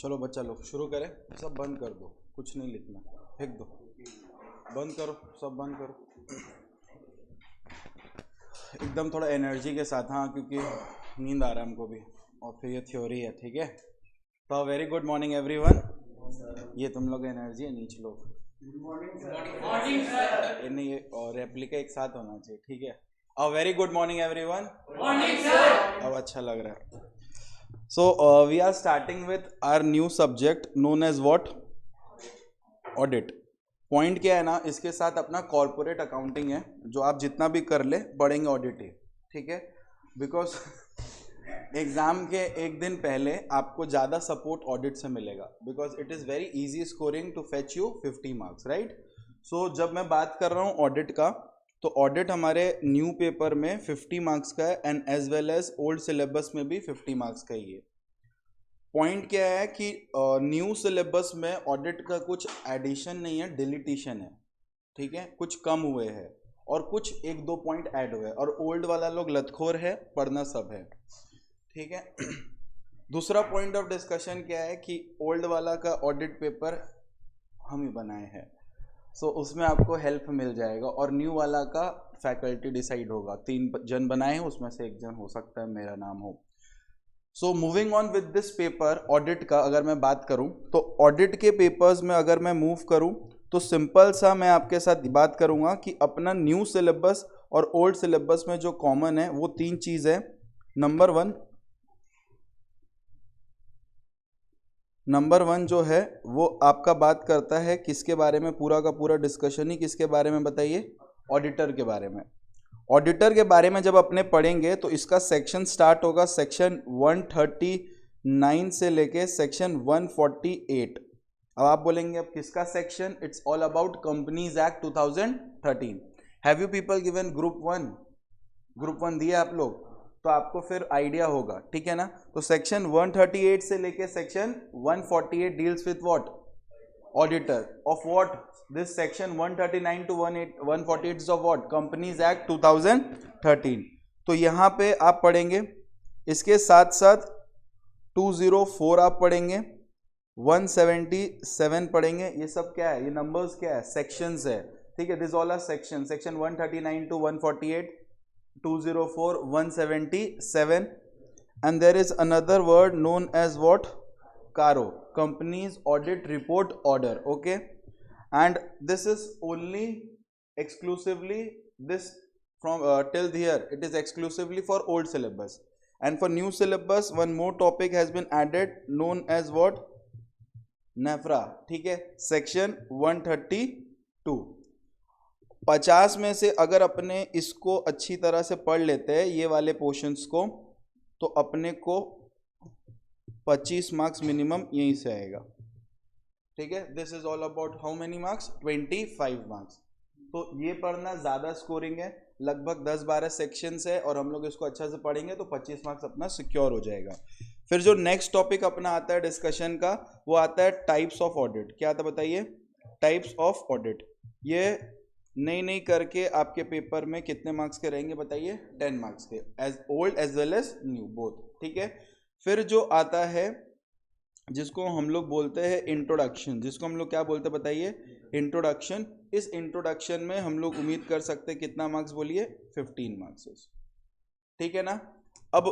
चलो बच्चा लोग शुरू करें। सब बंद कर दो, कुछ नहीं लिखना, फेंक दो, बंद करो, सब बंद करो एकदम थोड़ा एनर्जी के साथ। हाँ, क्योंकि नींद आ रहा है हमको भी और फिर ये थ्योरी है, ठीक है। तो वेरी गुड मॉर्निंग एवरीवन। ये तुम लोग एनर्जी है, नीच लोग नहीं, ये और रेप्लिका एक साथ होना चाहिए, ठीक है। A very good morning everyone. अब अच्छा लग रहा है। So we are starting with our new subject known as what? Audit. Point क्या है ना, इसके साथ अपना कॉर्पोरेट अकाउंटिंग है, जो आप जितना भी कर ले पढ़ेंगे ऑडिट ही, ठीक है। बिकॉज एग्जाम के एक दिन पहले आपको ज़्यादा सपोर्ट ऑडिट से मिलेगा, because it is very easy scoring to fetch you 50 marks, right. So जब मैं बात कर रहा हूँ ऑडिट का, तो ऑडिट हमारे न्यू पेपर में 50 मार्क्स का है and as well as old syllabus में भी 50 मार्क्स का ही है। पॉइंट क्या है कि न्यू सिलेबस में ऑडिट का कुछ एडिशन नहीं है, डिलीटिशन है, ठीक है। कुछ कम हुए हैं और कुछ एक दो पॉइंट ऐड हुए, और ओल्ड वाला लोग लतखोर है, पढ़ना सब है, ठीक है। दूसरा पॉइंट ऑफ डिस्कशन क्या है कि ओल्ड वाला का ऑडिट पेपर हम ही बनाए हैं, सो उसमें आपको हेल्प मिल जाएगा, और न्यू वाला का फैकल्टी डिसाइड होगा। 3 जन बनाए हैं, उसमें से एक जन हो सकता है मेरा नाम हो। So moving on with this paper audit का अगर मैं बात करूं, तो ऑडिट के पेपर्स में अगर मैं मूव करूं, तो सिंपल सा मैं आपके साथ बात करूंगा कि अपना न्यू सिलेबस और ओल्ड सिलेबस में जो कॉमन है वो 3 चीज है। नंबर वन जो है वो आपका बात करता है किसके बारे में, पूरा का पूरा डिस्कशन ही किसके बारे में बताइए? ऑडिटर के बारे में। ऑडिटर के बारे में जब अपने पढ़ेंगे तो इसका सेक्शन स्टार्ट होगा सेक्शन 139 से लेके सेक्शन 148। अब आप बोलेंगे अब किसका section? It's all about companies act 2013। Have you people given group one दिया आप लोग? तो आपको फिर आइडिया होगा, ठीक है ना। तो सेक्शन 138 से लेके section 148 deals with what? Auditor of what? This section 139 to 148 is of what? Companies act 2013। तो यहाँ पे आप पढ़ेंगे, इसके साथ साथ 204 आप पढ़ेंगे, 177 पढ़ेंगे। ये सब क्या है? ये नंबर्स क्या है? सेक्शंस है, ठीक है। This all are section 139 to 148, 204, 177, and there is another word known as what? CARO, Companies Audit Report Order, okay. And this is only exclusively this from till here it is exclusively for old syllabus, and for new syllabus one more topic has been added known as what? NEPRA, ठीक है। Section 132। 50 में से अगर अपने इसको अच्छी तरह से पढ़ लेते हैं ये वाले पोर्शंस को, तो अपने को 25 मार्क्स मिनिमम यहीं से आएगा, ठीक है। This is all about how many marks? 25 marks. तो ये पढ़ना ज़्यादा स्कोरिंग है, लगभग 10-12 सेक्शंस है, और हम लोग इसको अच्छा से पढ़ेंगे तो 25 मार्क्स अपना सिक्योर हो जाएगा। फिर जो नेक्स्ट टॉपिक अपना आता है डिस्कशन का, वो आता है टाइप्स ऑफ ऑडिट। क्या आता है बताइए? Types of audit. ये नहीं करके आपके पेपर में कितने मार्क्स के रहेंगे बताइए? 10 मार्क्स के, as old as well as new both, ठीक है। फिर जो आता है जिसको हम लोग बोलते हैं इंट्रोडक्शन, जिसको हम लोग क्या बोलते हैं बताइए? इंट्रोडक्शन। इस इंट्रोडक्शन में हम लोग उम्मीद कर सकते हैं कितना मार्क्स बोलिए? 15 मार्क्स, ठीक है ना। अब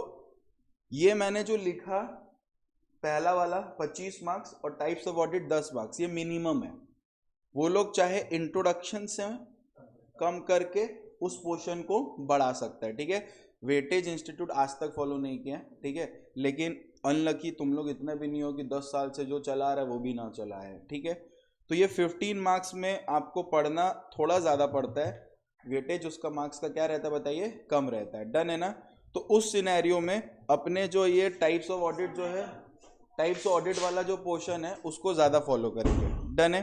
ये मैंने जो लिखा पहला वाला 25 मार्क्स और टाइप्स ऑफ ऑडिट 10 मार्क्स, ये मिनिमम है। वो लोग चाहे इंट्रोडक्शन से कम करके उस पोर्शन को बढ़ा सकता है, ठीक है। वेटेज इंस्टीट्यूट आज तक फॉलो नहीं किया, ठीक है, लेकिन अनलकी तुम लोग इतने भी नहीं हो कि 10 साल से जो चला रहा है वो भी ना चला है, ठीक है। तो ये 15 मार्क्स में आपको पढ़ना थोड़ा ज़्यादा पड़ता है, वेटेज उसका मार्क्स का क्या रहता है बताइए? कम रहता है, डन है ना। तो उस सिनेरियो में अपने जो ये टाइप्स ऑफ ऑडिट जो है, टाइप्स ऑफ ऑडिट वाला जो पोर्शन है उसको ज़्यादा फॉलो करेंगे, डन है।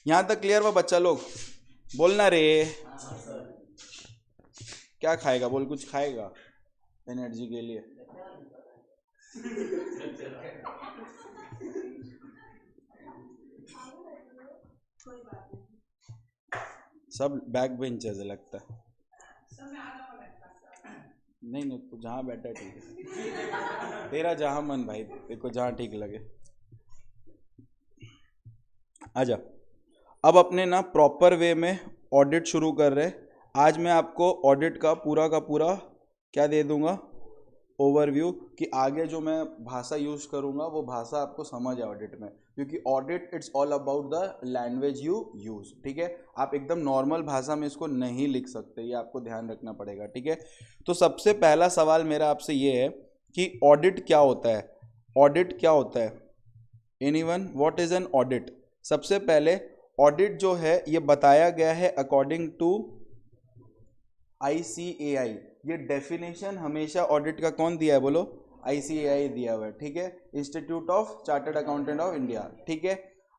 यहाँ तक क्लियर हुआ बच्चा लोग? बोलना रे। क्या खाएगा बोल? कुछ खाएगा एनर्जी के लिए? सब बैक बेंचर्स लगता है। नहीं नहीं, तो जहाँ बैठा है ठीक है, तेरा जहाँ मन भाई, तेरे को जहाँ ठीक लगे। आजा, अब अपने ना प्रॉपर वे में ऑडिट शुरू कर रहे। आज मैं आपको ऑडिट का पूरा क्या दे दूंगा, ओवरव्यू, कि आगे जो मैं भाषा यूज करूंगा वो भाषा आपको समझ है ऑडिट में, क्योंकि audit it's all about the language you use. ठीक है, आप एकदम नॉर्मल भाषा में इसको नहीं लिख सकते, ये आपको ध्यान रखना पड़ेगा। ठीक है, तो सबसे पहला सवाल मेरा आपसे ये है कि ऑडिट क्या होता है। ऑडिट क्या होता है, anyone, what is an audit? सबसे पहले ऑडिट जो है ये बताया गया है अकॉर्डिंग टू ICAI। ये डेफिनेशन हमेशा ऑडिट का कौन दिया है, बोलो? ICAI दिया हुआ है। ठीक है, institute of chartered accountant of India. ठीक है,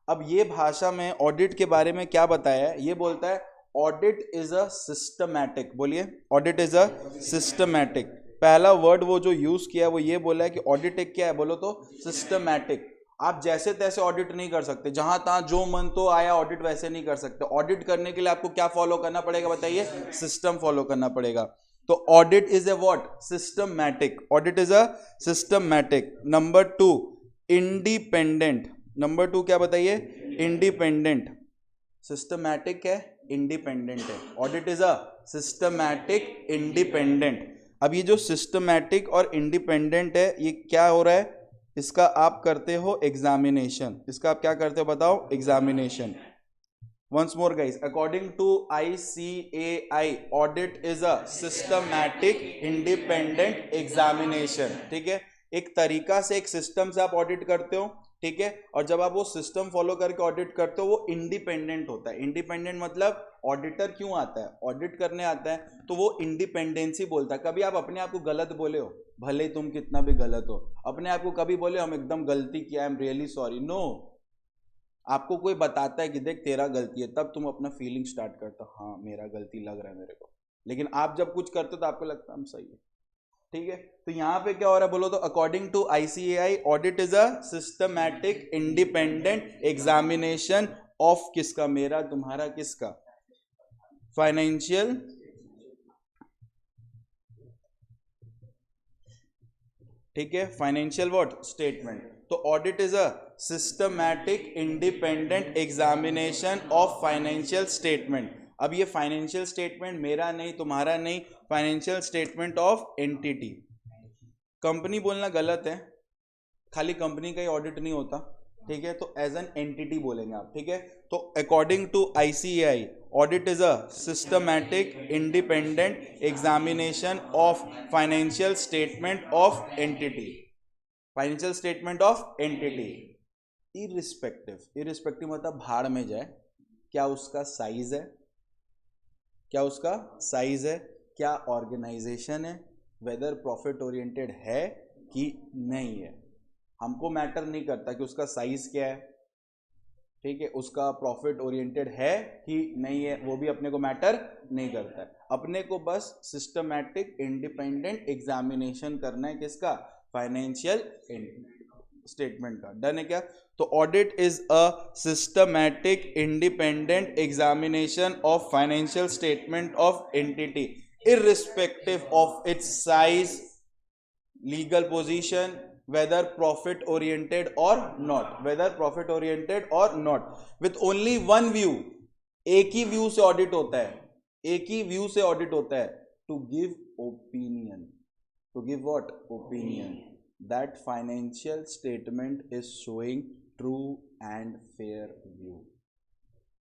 अब ये भाषा में ऑडिट के बारे में क्या बताया है, ये बोलता है ऑडिट इज अ सिस्टमैटिक, बोलिए, ऑडिट इज अ सिस्टमैटिक। पहला वर्ड वो जो यूज किया है वो ये बोला है कि ऑडिट एक क्या है, बोलो तो सिस्टमैटिक। आप जैसे तैसे ऑडिट नहीं कर सकते, जहां तहां जो मन तो आया ऑडिट वैसे नहीं कर सकते। ऑडिट करने के लिए आपको क्या फॉलो करना पड़ेगा, बताइए? सिस्टम फॉलो करना पड़ेगा। तो audit is a what, systematic. Audit is a systematic. Number 2, independent. Number 2 क्या बताइए? इंडिपेंडेंट। सिस्टमैटिक है, इंडिपेंडेंट है। Audit is a systematic, independent. अब ये जो सिस्टमैटिक और इंडिपेंडेंट है, ये क्या हो रहा है, इसका आप करते हो एग्जामिनेशन। इसका आप क्या करते हो बताओ? Examination. Once more guys, according to ICAI, audit is a systematic independent examination. ठीक है, एक तरीका से, एक सिस्टम से आप ऑडिट करते हो। ठीक है, और जब आप वो सिस्टम फॉलो करके ऑडिट करते हो वो इंडिपेंडेंट होता है। इंडिपेंडेंट मतलब ऑडिटर क्यों आता है, ऑडिट करने आता है, तो वो इंडिपेंडेंसी बोलता है। कभी आप अपने आप को गलत बोले हो, भले तुम कितना भी गलत हो, अपने आप को कभी बोले हम एकदम गलती किया, I am really sorry? No. आपको कोई बताता है कि देख तेरा गलती है, तब तुम अपना फीलिंग स्टार्ट करते हो, हाँ मेरा गलती लग रहा है मेरे को। लेकिन आप जब कुछ करते हो तो आपको लगता है हम सही है। ठीक है, तो यहां पे क्या हो रहा है बोलो तो? According to ICAI, audit is a systematic independent examination of किसका, मेरा तुम्हारा किसका? फाइनेंशियल। ठीक है, फाइनेंशियल व्हाट, स्टेटमेंट। तो audit is a systematic independent examination of financial statement. अब ये फाइनेंशियल स्टेटमेंट मेरा नहीं, तुम्हारा नहीं, financial statement of entity. Company बोलना गलत है, खाली कंपनी का ही ऑडिट नहीं होता। ठीक है, तो एज एन एंटिटी बोलेंगे आप। ठीक है, तो according to ICAI, audit is a systematic independent examination of financial statement of entity. Financial statement of entity, irrespective. Irrespective मतलब भाड़ में जाए, क्या उसका साइज है, क्या उसका साइज है, क्या ऑर्गेनाइजेशन है, वेदर प्रॉफिट ओरिएंटेड है कि नहीं है। हमको मैटर नहीं करता कि उसका साइज क्या है। ठीक है, उसका प्रॉफिट ओरिएंटेड है कि नहीं है, वो भी अपने को मैटर नहीं करता है। अपने को बस सिस्टमैटिक इंडिपेंडेंट एग्जामिनेशन करना है, किसका? फाइनेंशियल स्टेटमेंट का। डन है क्या? तो audit is a systematic independent examination of financial statement of entity irrespective of its size, legal position, whether profit oriented or not, whether profit oriented or not, with only one view। एक ही view से audit होता है, एक ही view से audit होता है, to give opinion. To give what? Opinion that financial statement is showing true and fair view.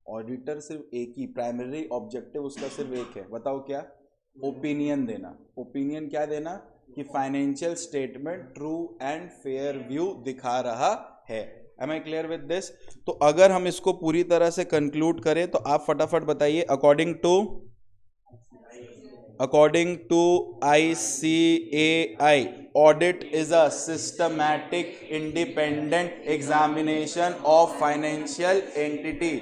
Auditor सिर्फ एक ही प्राइमरी ऑब्जेक्टिव उसका सिर्फ एक है, बताओ क्या? ओपिनियन देना। ओपिनियन क्या देना? कि financial statement true and fair view दिखा रहा है। Am I clear with this? तो अगर हम इसको पूरी तरह से कंक्लूड करें तो आप फटाफट बताइए, according to ICAI, audit is a systematic independent examination of financial entity,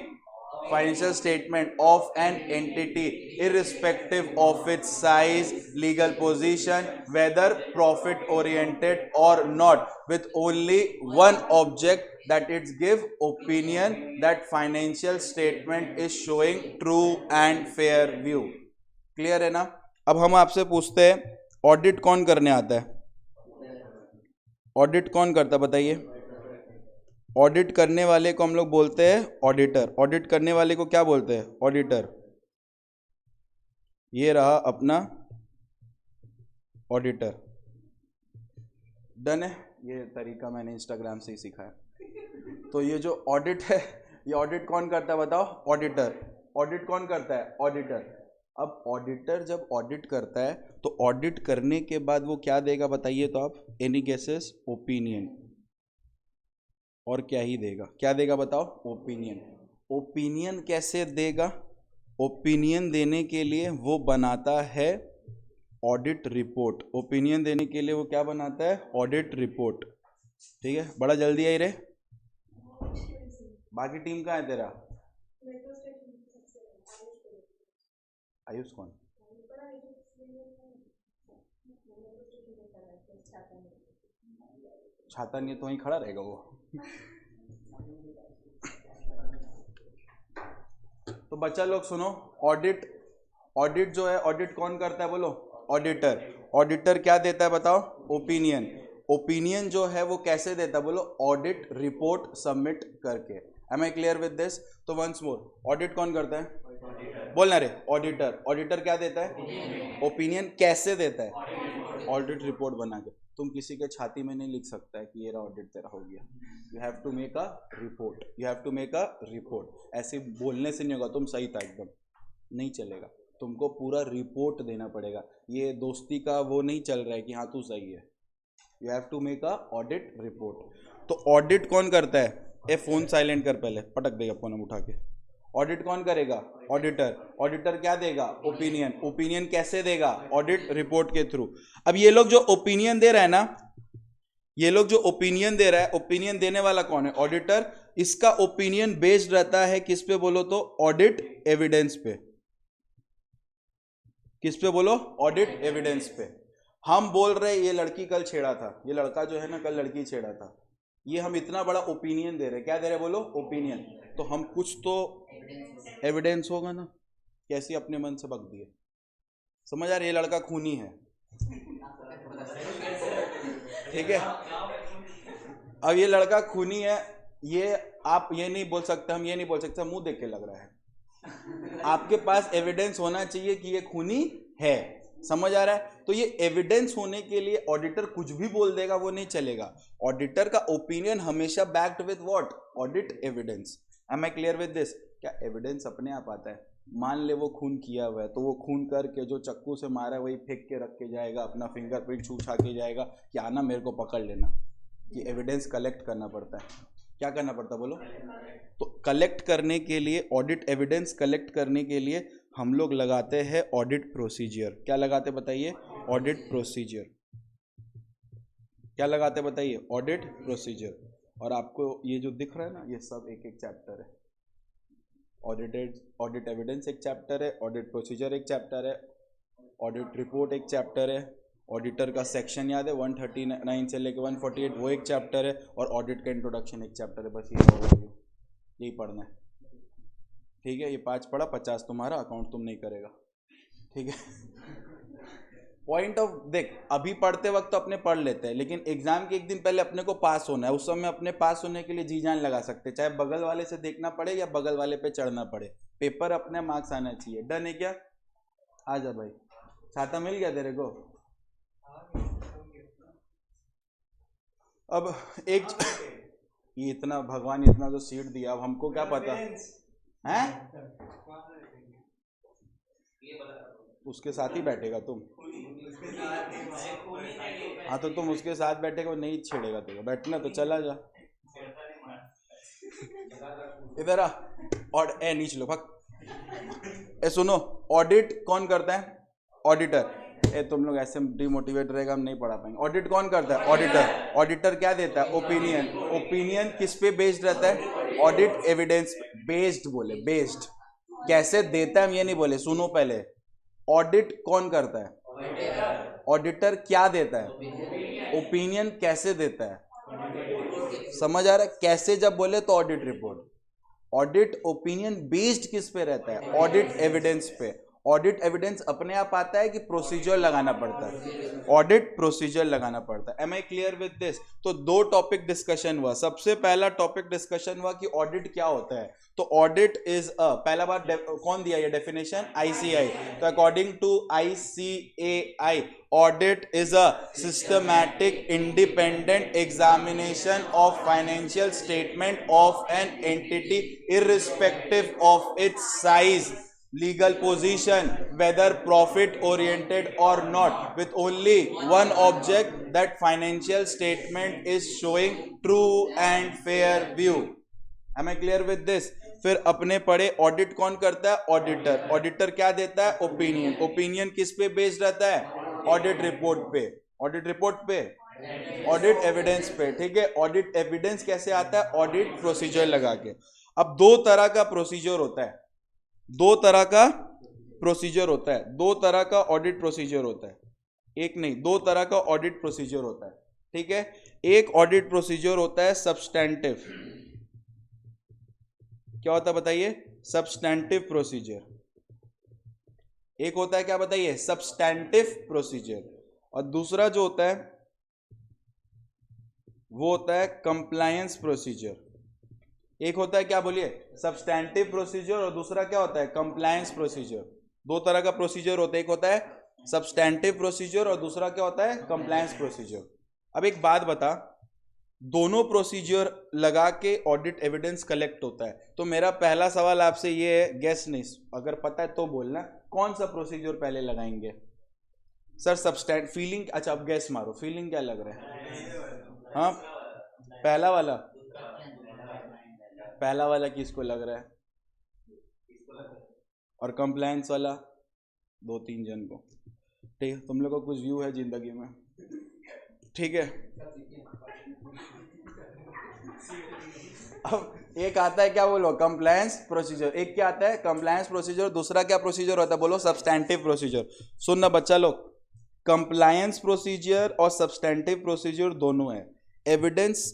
financial statement of an entity irrespective of its size, legal position, whether profit oriented or not, with only one object, that it give opinion that financial statement is showing true and fair view। Clear है ना? अब हम आपसे पूछते हैं audit कौन करने आता है? ऑडिट कौन करता है बताइए? ऑडिट करने वाले को हम लोग बोलते हैं ऑडिटर। ऑडिट करने वाले को क्या बोलते हैं? ऑडिटर। ये रहा अपना ऑडिटर। डन है। ये तरीका मैंने इंस्टाग्राम से ही सीखा है। तो ये जो ऑडिट है, ये ऑडिट कौन करता है बताओ? ऑडिटर। ऑडिट कौन करता है? ऑडिटर। अब ऑडिटर जब ऑडिट करता है तो ऑडिट करने के बाद वो क्या देगा बताइए तो आप? Any guesses? ओपिनियन। और क्या ही देगा? क्या देगा बताओ? ओपिनियन। ओपिनियन कैसे देगा? ओपिनियन देने के लिए वो बनाता है ऑडिट रिपोर्ट। ओपिनियन देने के लिए वो क्या बनाता है? Audit report. ठीक है, बड़ा जल्दी आई रे। बाकी टीम कहाँ है तेरा? आयुष कौन? छाता नहीं तो वहीं खड़ा रहेगा वो। तो बच्चा लोग सुनो, ऑडिट, ऑडिट जो है, ऑडिट कौन करता है बोलो? ऑडिटर। ऑडिटर क्या देता है बताओ? ओपिनियन। ओपिनियन जो है वो कैसे देता है बोलो? ऑडिट रिपोर्ट सबमिट करके। Am I clear with this? तो वंस मोर, ऑडिट कौन करता है? बोलना रे, ऑडिटर। ऑडिटर क्या देता है? ओपिनियन। कैसे देता है? ऑडिट रिपोर्ट बना के। तुम किसी के छाती में नहीं लिख सकता है कि ये रहा ऑडिट तेरा हो गया। You have to make a report. You have to make a report. ऐसे बोलने से नहीं होगा तुम सही था एकदम, नहीं चलेगा। तुमको पूरा रिपोर्ट देना पड़ेगा। ये दोस्ती का वो नहीं चल रहा है कि हाँ तू सही है। You have to make a audit report. तो ऑडिट कौन करता है? ए फोन साइलेंट कर, पहले पटक देगा फोन उठा के। ऑडिट कौन करेगा? ऑडिटर। ऑडिटर क्या देगा? ओपिनियन। ओपिनियन कैसे देगा? ऑडिट रिपोर्ट के थ्रू। अब ये लोग जो ओपिनियन दे रहा है ना, ये लोग जो ओपिनियन दे रहा है, ओपिनियन देने वाला कौन है? ऑडिटर। इसका ओपिनियन बेस्ड रहता है किस पे बोलो तो? ऑडिट एविडेंस पे। किस पे बोलो? ऑडिट एविडेंस पे। हम बोल रहे ये लड़की कल छेड़ा था, ये लड़का जो है ना कल लड़की छेड़ा था, ये हम इतना बड़ा ओपिनियन दे रहे हैं। क्या दे रहे बोलो? ओपिनियन। तो हम कुछ तो एविडेंस होगा ना। कैसी अपने मन से बक दिए, समझ आ रही? ये लड़का खूनी है, ठीक है? अब ये लड़का खूनी है, ये आप ये नहीं बोल सकते, हम ये नहीं बोल सकते मुंह देख के लग रहा है। आपके पास एविडेंस होना चाहिए कि ये खूनी है, समझ आ रहा है? तो ये एविडेंस होने के लिए ऑडिटर कुछ भी बोल देगा वो नहीं चलेगा। ऑडिटर का ओपिनियन हमेशा backed with what? Audit evidence. Am I clear with this? क्या एविडेंस अपने आप आता है? मान ले वो खून किया हुआ है तो वो खून करके जो चक्कू से मारा है वही फेंक के रख के जाएगा, अपना फिंगरप्रिंट छू छा के जाएगा कि आना मेरे को पकड़ लेना। ये एविडेंस कलेक्ट करना पड़ता है। क्या करना पड़ता है बोलो? तो कलेक्ट करने के लिए, ऑडिट एविडेंस कलेक्ट करने के लिए हम लोग लगाते हैं ऑडिट प्रोसीजर। क्या लगाते बताइए? Audit procedure. क्या लगाते बताइए? Audit procedure. और आपको ये जो दिख रहा है ना, ये सब एक एक चैप्टर है। ऑडिट एविडेंस एक चैप्टर है, ऑडिट प्रोसीजर एक चैप्टर है, ऑडिट रिपोर्ट एक चैप्टर है, ऑडिटर का सेक्शन याद है 139 से लेकर 148 वो एक चैप्टर है, और ऑडिट का इंट्रोडक्शन एक चैप्टर है। बस यही पढ़ना है, ठीक है? ये 5 पढ़ा, 50 तुम्हारा, अकाउंट तुम नहीं करेगा, ठीक है? पॉइंट ऑफ देख, अभी पढ़ते वक्त तो अपने पढ़ लेते हैं, लेकिन एग्जाम के एक दिन पहले अपने को पास होना है। उस समय अपने पास होने के लिए जी जान लगा सकते हैं, चाहे बगल वाले से देखना पड़े या बगल वाले पे चढ़ना पड़े। पेपर अपने मार्क्स आना चाहिए। डन है क्या? आ जा भाई, छाता मिल गया तेरे को? अब एक ये इतना भगवान इतना तो सीट दिया, अब हमको क्या पता है? उसके साथ ही बैठेगा तुम? हाँ तो तुम उसके साथ बैठेगा, नहीं छेड़ेगा तेरा, बैठना तो चला जा। इधर आ, और ए नीचे लो भाग। ए सुनो, ऑडिट कौन करता है? ऑडिटर। ए तुम लोग ऐसे डिमोटिवेट रहेगा, हम नहीं पढ़ा पाएंगे। ऑडिट कौन करता है? ऑडिटर। ऑडिटर क्या देता है? ओपिनियन। ओपिनियन किस पे बेस्ड रहता है? Audit evidence based. बोले बेस्ड, कैसे देता है हम ये नहीं बोले, सुनो पहले। ऑडिट कौन करता है? ऑडिटर क्या देता है? ओपिनियन। कैसे देता है? समझ आ रहा है? कैसे जब बोले तो audit report. Audit opinion based किस पे रहता है? ऑडिट एविडेंस पे। ऑडिट एविडेंस अपने आप आता है कि प्रोसीजर लगाना पड़ता है? ऑडिट प्रोसीजर लगाना पड़ता है। Am I clear with this? तो दो टॉपिक डिस्कशन हुआ। सबसे पहला टॉपिक डिस्कशन हुआ कि ऑडिट क्या होता है। तो ऑडिट इज पहला बार कौन दिया ये डेफिनेशन? आईसीआई। तो according to ICAI audit is a systematic independent examination of financial statement of an entity irrespective of its size, legal position, whether profit oriented or not, with only one object, that financial statement is showing true and fair view. Am I clear with this? फिर अपने पढ़े audit कौन करता है? Auditor. Auditor क्या देता है? Opinion. Opinion किस पे बेस्ड रहता है? ऑडिट रिपोर्ट पे। ऑडिट रिपोर्ट पे, ऑडिट एविडेंस पे। ठीक है, ऑडिट एविडेंस कैसे आता है? ऑडिट प्रोसीजर लगा के। अब दो तरह का प्रोसीजर होता है, दो तरह का प्रोसीजर होता है, दो तरह का ऑडिट प्रोसीजर होता है। एक नहीं, दो तरह का ऑडिट प्रोसीजर होता है। ठीक है, एक ऑडिट प्रोसीजर होता है सब्सटैंटिव। क्या होता है बताइए? Substantive procedure. एक होता है क्या बताइए? Substantive procedure. और दूसरा जो होता है वो होता है कंप्लायंस प्रोसीजर। एक होता है क्या बोलिए? सब्सटैंटिव प्रोसीजर, और दूसरा क्या होता है? Compliance procedure. दो तरह का प्रोसीजर होता है, एक होता है सब्सटैंटिव प्रोसीजर और दूसरा क्या होता है? Compliance procedure. अब एक बात बता, दोनों प्रोसीजर लगा के ऑडिट एविडेंस कलेक्ट होता है। तो मेरा पहला सवाल आपसे ये है, गेस नहीं, अगर पता है तो बोलना, कौन सा प्रोसीजर पहले लगाएंगे? सर सब्सटैंट फीलिंग। अच्छा अब गैस मारो, फीलिंग क्या लग रहा है? हाँ पहला वाला। पहला वाला किसको लग रहा है? और कंप्लायंस वाला? दो तीन जन को। ठीक है, तुम लोग का कुछ व्यू है जिंदगी में। ठीक है, अब एक आता है क्या बोलो? Compliance procedure. एक क्या आता है? Compliance procedure. दूसरा क्या प्रोसीजर होता है? बोलो सब्सटैंटिव प्रोसीजर। सुनना बच्चा लोग, कंप्लायंस प्रोसीजर और सब्सटैंटिव प्रोसीजर दोनों है। एविडेंस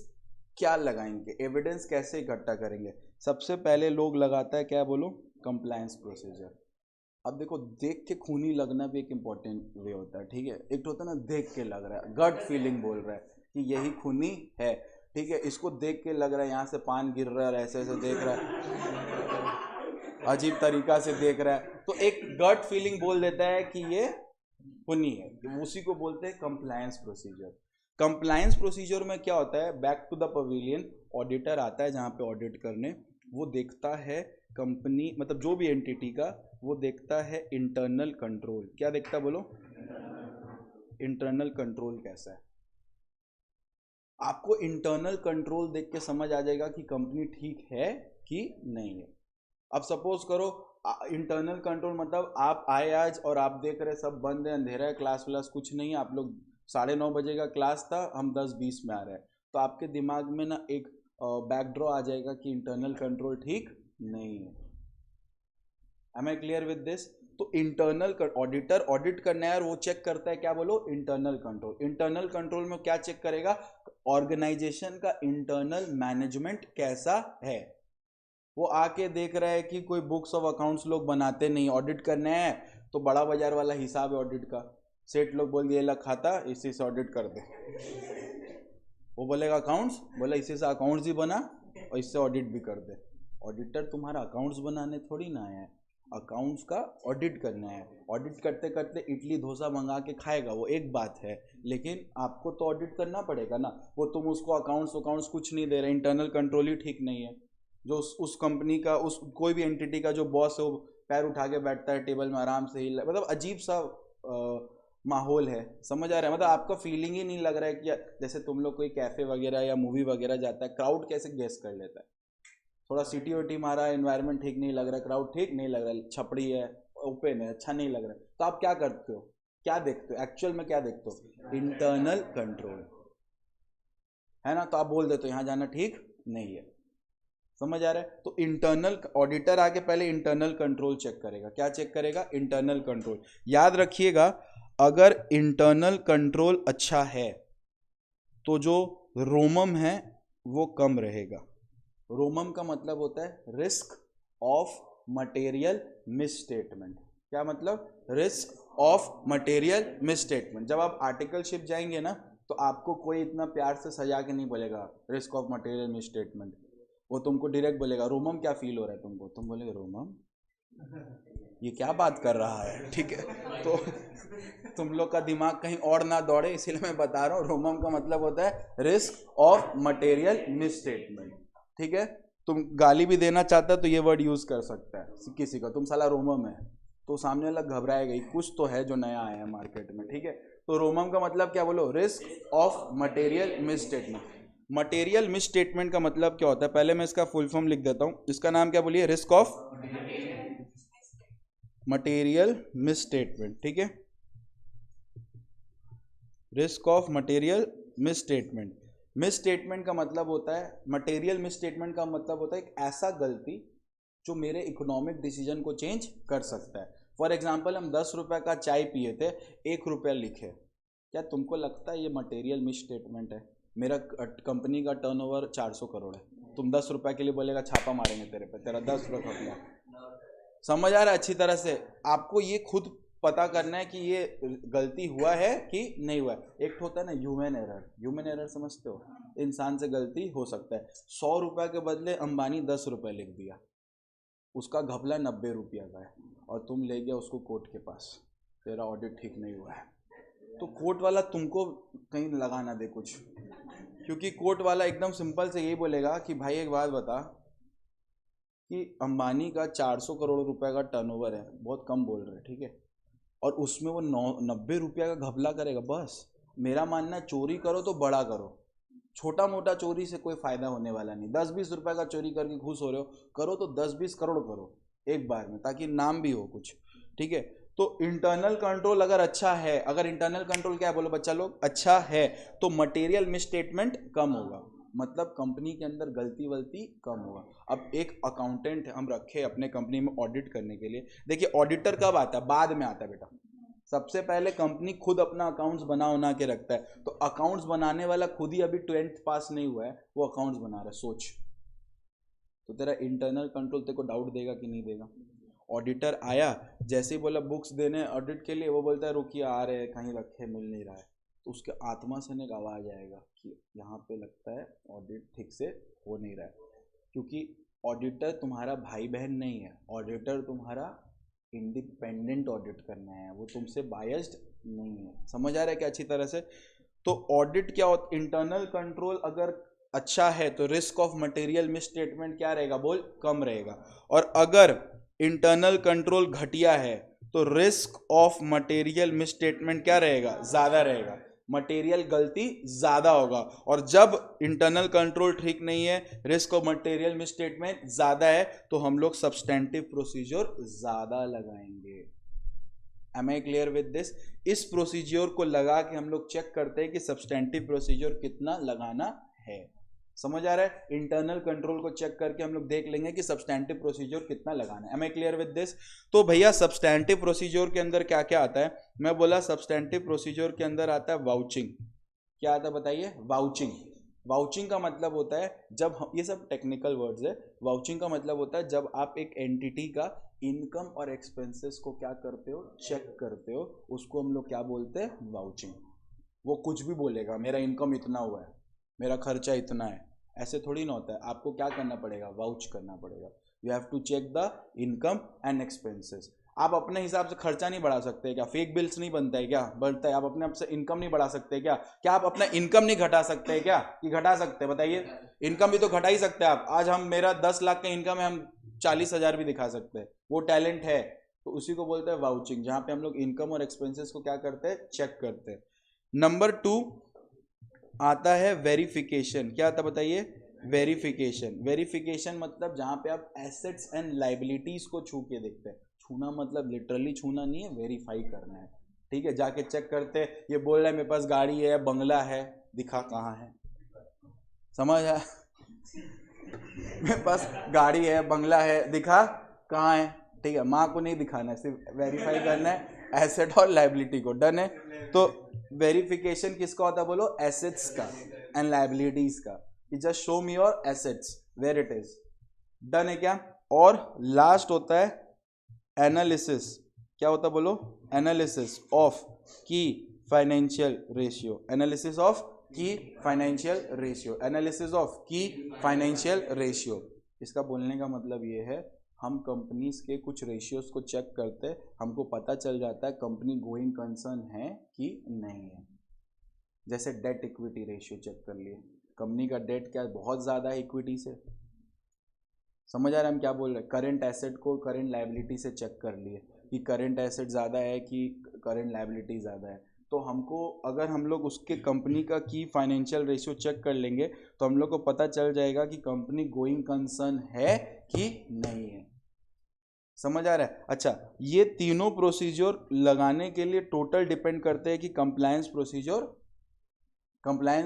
क्या लगाएंगे? एविडेंस कैसे इकट्ठा करेंगे? सबसे पहले लोग लगाता है क्या बोलो? Compliance procedure. अब देखो, देख के खूनी लगना भी एक इंपॉर्टेंट वे होता है। ठीक है, एक तो होता है ना देख के लग रहा है, गट फीलिंग बोल रहा है कि यही खूनी है। ठीक है, इसको देख के लग रहा है यहाँ से पान गिर रहा है, ऐसे ऐसे देख रहा है, अजीब तरीका से देख रहा है, तो एक गट फीलिंग बोल देता है कि ये खूनी है। उसी को बोलते हैं कंप्लायंस प्रोसीजर। कंप्लायंस प्रोसीजर में क्या होता है? Back to the pavilion, auditor आता है जहाँ पे ऑडिट करने। वो देखता है कंपनी, मतलब जो भी एंटिटी का, वो देखता है इंटरनल कंट्रोल। क्या देखता है बोलो? इंटरनल कंट्रोल कैसा है। आपको इंटरनल कंट्रोल देख के समझ आ जाएगा कि कंपनी ठीक है कि नहीं है। अब सपोज करो इंटरनल कंट्रोल मतलब आप आए आज और आप देख रहे सब बंद है, अंधेरा है, क्लास व्लास कुछ नहीं है, आप लोग 9:30 बजे का क्लास था, हम 10:20 में आ रहे हैं, तो आपके दिमाग में ना एक बैकड्रॉ आ जाएगा कि इंटरनल कंट्रोल ठीक नहीं है। Am I clear with this? तो इंटरनल ऑडिटर ऑडिट करना है और वो चेक करता है क्या बोलो? Internal control. इंटरनल कंट्रोल में क्या चेक करेगा? ऑर्गेनाइजेशन का इंटरनल मैनेजमेंट कैसा है। वो आके देख रहा है कि कोई बुक्स ऑफ अकाउंट्स लोग बनाते नहीं, ऑडिट करने हैं तो बड़ा बाजार वाला हिसाब है ऑडिट का, सेठ लोग बोल दिए लग खाता इसी से ऑडिट कर दे, वो बोलेगा अकाउंट्स, बोला इसी से अकाउंट्स ही बना और इससे ऑडिट भी कर दे। ऑडिटर तुम्हारा अकाउंट्स बनाने थोड़ी ना है, अकाउंट्स का ऑडिट करना है। ऑडिट करते करते इडली डोसा मंगा के खाएगा वो एक बात है, लेकिन आपको तो ऑडिट करना पड़ेगा ना। वो तुम उसको अकाउंट्स कुछ नहीं दे रहे, इंटरनल कंट्रोल ही ठीक नहीं है। जो उस कंपनी का, उस कोई भी एंटिटी का जो बॉस है वो पैर उठा के बैठता है टेबल में आराम से ही, मतलब अजीब सा माहौल है। समझ आ रहा है? मतलब आपका फीलिंग ही नहीं लग रहा है कि जैसे तुम लोग कोई कैफे वगैरह या मूवी वगैरह जाता है, क्राउड कैसे गेस कर लेता है, थोड़ा सिटी वटी मारा, एनवायरनमेंट ठीक नहीं लग रहा है, क्राउड ठीक नहीं लग रहा है, छपड़ी है, ओपन है, अच्छा नहीं लग रहा है, तो आप क्या करते हो? क्या देखते हो एक्चुअल में? क्या देखते हो? इंटरनल कंट्रोल, है ना? तो आप बोल देते हो यहाँ जाना ठीक नहीं है। समझ आ रहा है? तो इंटरनल ऑडिटर आके पहले इंटरनल कंट्रोल चेक करेगा। क्या चेक करेगा? Internal control. याद रखिएगा, अगर इंटरनल कंट्रोल अच्छा है तो जो रोमम है वो कम रहेगा। रोमम का मतलब होता है रिस्क ऑफ मटेरियल मिसस्टेटमेंट। क्या मतलब? Risk of material misstatement. जब आप आर्टिकलशिप जाएंगे ना तो आपको कोई इतना प्यार से सजा के नहीं बोलेगा रिस्क ऑफ मटेरियल मिसस्टेटमेंट, वो तुमको डायरेक्ट बोलेगा रोमम क्या फील हो रहा है तुमको, तुम बोलेगे रोमम ये क्या बात कर रहा है, ठीक है। तो तुम लोग का दिमाग कहीं और ना दौड़े इसीलिए मैं बता रहा हूँ, रोमम का मतलब होता है रिस्क ऑफ मटेरियल मिसस्टेटमेंट, ठीक है। तुम गाली भी देना चाहता है तो ये वर्ड यूज कर सकता है किसी का, तुम साला रोमम है तो सामने वाला घबराएगा ही, कुछ तो है जो नया आया है मार्केट में, ठीक है। तो रोमम का मतलब क्या बोलो? Risk of material misstatement. Material misstatement का मतलब क्या होता है? पहले मैं इसका फुल फॉर्म लिख देता हूँ, इसका नाम क्या बोलिए? रिस्क ऑफ मटेरियल मिसस्टेटमेंट, ठीक है। Risk of material misstatement. Misstatement का मतलब होता है, मटेरियल मिसस्टेटमेंट का मतलब होता है एक ऐसा गलती जो मेरे इकोनॉमिक डिसीजन को चेंज कर सकता है। फॉर एग्जाम्पल हम 10 रुपए का चाय पिए थे, 1 रुपया लिखे, क्या तुमको लगता है ये मटेरियल मिसस्टेटमेंट है? मेरा कंपनी का टर्नओवर 400 करोड़ है, तुम 10 रुपए के लिए बोलेगा छापा मारेंगे तेरे पे, तेरा 10 रुपये खप गया। समझ आ रहा है अच्छी तरह से? आपको ये खुद पता करना है कि ये गलती हुआ है कि नहीं हुआ है। एक होता है ना ह्यूमन एरर, ह्यूमन एरर समझते हो? इंसान से गलती हो सकता है। 100 रुपये के बदले अंबानी 10 रुपये लिख दिया, उसका घपला 90 रुपया का है और तुम ले गया उसको कोर्ट के पास, तेरा ऑडिट ठीक नहीं हुआ है, तो कोर्ट वाला तुमको कहीं लगा ना दे कुछ, क्योंकि कोर्ट वाला एकदम सिंपल से यही बोलेगा कि भाई एक बात बता कि अंबानी का 400 करोड़ रुपए का टर्नओवर है, बहुत कम बोल रहे हैं, ठीक है, और उसमें वो 90 रुपया का घपला करेगा। बस मेरा मानना है चोरी करो तो बड़ा करो, छोटा मोटा चोरी से कोई फायदा होने वाला नहीं। 10-20 रुपए का चोरी करके खुश हो रहे हो, करो तो 10-20 करोड़ करो एक बार में, ताकि नाम भी हो कुछ, ठीक है। तो इंटरनल कंट्रोल अगर अच्छा है, अगर इंटरनल कंट्रोल क्या है बोलो बच्चा लोग? अच्छा है, तो मटेरियल मिसस्टेटमेंट कम होगा, मतलब कंपनी के अंदर गलती वलती कम होगा। अब एक अकाउंटेंट हम रखे अपने कंपनी में ऑडिट करने के लिए, देखिए ऑडिटर कब आता है? बाद में आता है बेटा। सबसे पहले कंपनी खुद अपना अकाउंट्स बना के रखता है, तो अकाउंट्स बनाने वाला खुद ही अभी 12th पास नहीं हुआ है, वो अकाउंट्स बना रहा है, सोच। तो तेरा इंटरनल कंट्रोल तेरे को डाउट देगा कि नहीं देगा? ऑडिटर आया, जैसे ही बोला बुक्स देने ऑडिट के लिए, वो बोलता है रुकिए आ रहे हैं, कहीं रखे मिल नहीं रहा है, तो उसके आत्मा से एक आवाज आएगा कि यहाँ पे लगता है ऑडिट ठीक से हो नहीं रहा है, क्योंकि ऑडिटर तुम्हारा भाई बहन नहीं है, ऑडिटर तुम्हारा इंडिपेंडेंट ऑडिट करना है, वो तुमसे बायस्ड नहीं है। समझ आ रहा है क्या अच्छी तरह से? तो ऑडिट क्या होता? इंटरनल कंट्रोल अगर अच्छा है तो रिस्क ऑफ मटेरियल मिसस्टेटमेंट क्या रहेगा बोल? कम रहेगा। और अगर इंटरनल कंट्रोल घटिया है तो रिस्क ऑफ मटेरियल मिसस्टेटमेंट क्या रहेगा? ज्यादा रहेगा, मटेरियल गलती ज्यादा होगा। और जब इंटरनल कंट्रोल ठीक नहीं है, रिस्क ऑफ मटेरियल मिसस्टेटमेंट ज्यादा है, तो हम लोग सब्सटेंटिव प्रोसीजर ज्यादा लगाएंगे। Am I clear with this? इस प्रोसीजर को लगा के हम लोग चेक करते हैं कि सब्सटेंटिव प्रोसीजर कितना लगाना है। समझ आ रहा है? इंटरनल कंट्रोल को चेक करके हम लोग देख लेंगे कि सब्सटेंटिव प्रोसीजर कितना लगाना है। Am I clear with this? तो भैया सब्सटेंटिव प्रोसीजर के अंदर क्या क्या आता है? मैं बोला सब्सटेंटिव प्रोसीजर के अंदर आता है वाउचिंग। क्या आता है बताइए? वाउचिंग। वाउचिंग का मतलब होता है जब हम, ये सब टेक्निकल वर्ड्स है, वाउचिंग का मतलब होता है जब आप एक एंटिटी का इनकम और एक्सपेंसेस को क्या करते हो? चेक करते हो, उसको हम लोग क्या बोलते हैं? वाउचिंग। वो कुछ भी बोलेगा, मेरा इनकम इतना हुआ है, मेरा खर्चा इतना है, ऐसे थोड़ी ना होता है। आपको क्या करना पड़ेगा? वाउच करना पड़ेगा। You have to check the income and expenses. आप अपने हिसाब से खर्चा नहीं बढ़ा सकते क्या? फेक बिल्स नहीं बनता है क्या? बनता है। आप अपने आप से इनकम नहीं बढ़ा सकते क्या? क्या आप अपना इनकम नहीं घटा सकते क्या? कि घटा सकते हैं? बताइए। इनकम भी तो घटा ही सकते हैं आप। आज हम, मेरा 10 लाख का इनकम है, हम 40,000 भी दिखा सकते हैं, वो टैलेंट है। तो उसी को बोलते हैं वाउचिंग, जहां पे हम लोग इनकम और एक्सपेंसेस को क्या करते हैं? चेक करते हैं। नंबर 2 आता है वेरिफिकेशन। क्या आता बताइए? वेरिफिकेशन। वेरिफिकेशन मतलब जहां पे आप एसेट्स एंड लाइबिलिटीज को छू के देखते हैं। छूना मतलब लिटरली छूना नहीं है, वेरीफाई करना है, ठीक है। जाके चेक करते हैं, ये बोल रहा है मेरे पास गाड़ी है, बंगला है, दिखा कहाँ है? समझ आया? मेरे पास गाड़ी है, बंगला है, दिखा कहाँ है? ठीक है, माँ को नहीं दिखाना है, सिर्फ वेरीफाई करना है एसेट और लाइबिलिटी को। डन है? तो वेरिफिकेशन किसका होता है बोलो? एसेट्स का एंड लाइबिलिटीज का, कि just show me your assets where it is. Done है क्या? और लास्ट होता है एनालिसिस। क्या होता बोलो, एनालिसिस ऑफ की फाइनेंशियल रेशियो, एनालिसिस ऑफ की फाइनेंशियल रेशियो, एनालिसिस ऑफ की फाइनेंशियल रेशियो। इसका बोलने का मतलब ये है हम कंपनीज के कुछ रेशियोज को चेक करते, हमको पता चल जाता है कंपनी गोइंग कंसर्न है कि नहीं है। जैसे डेट इक्विटी रेशियो चेक कर लिए, कंपनी का डेट क्या बहुत ज़्यादा है इक्विटी से, समझ आ रहा है हम क्या बोल रहे हैं। करेंट एसेट को करेंट लायबिलिटी से चेक कर लिए कि करेंट एसेट ज़्यादा है कि करेंट लायबिलिटी ज़्यादा है, तो हमको अगर हम लोग उसके कंपनी का की फाइनेंशियल रेशियो चेक कर लेंगे तो हम लोग को पता चल जाएगा कि कंपनी गोइंग कंसर्न है कि नहीं है। समझ आ रहा है। अच्छा, ये तीनों प्रोसीजर लगाने के लिए टोटल डिपेंड करते हैं कि कंप्लायंस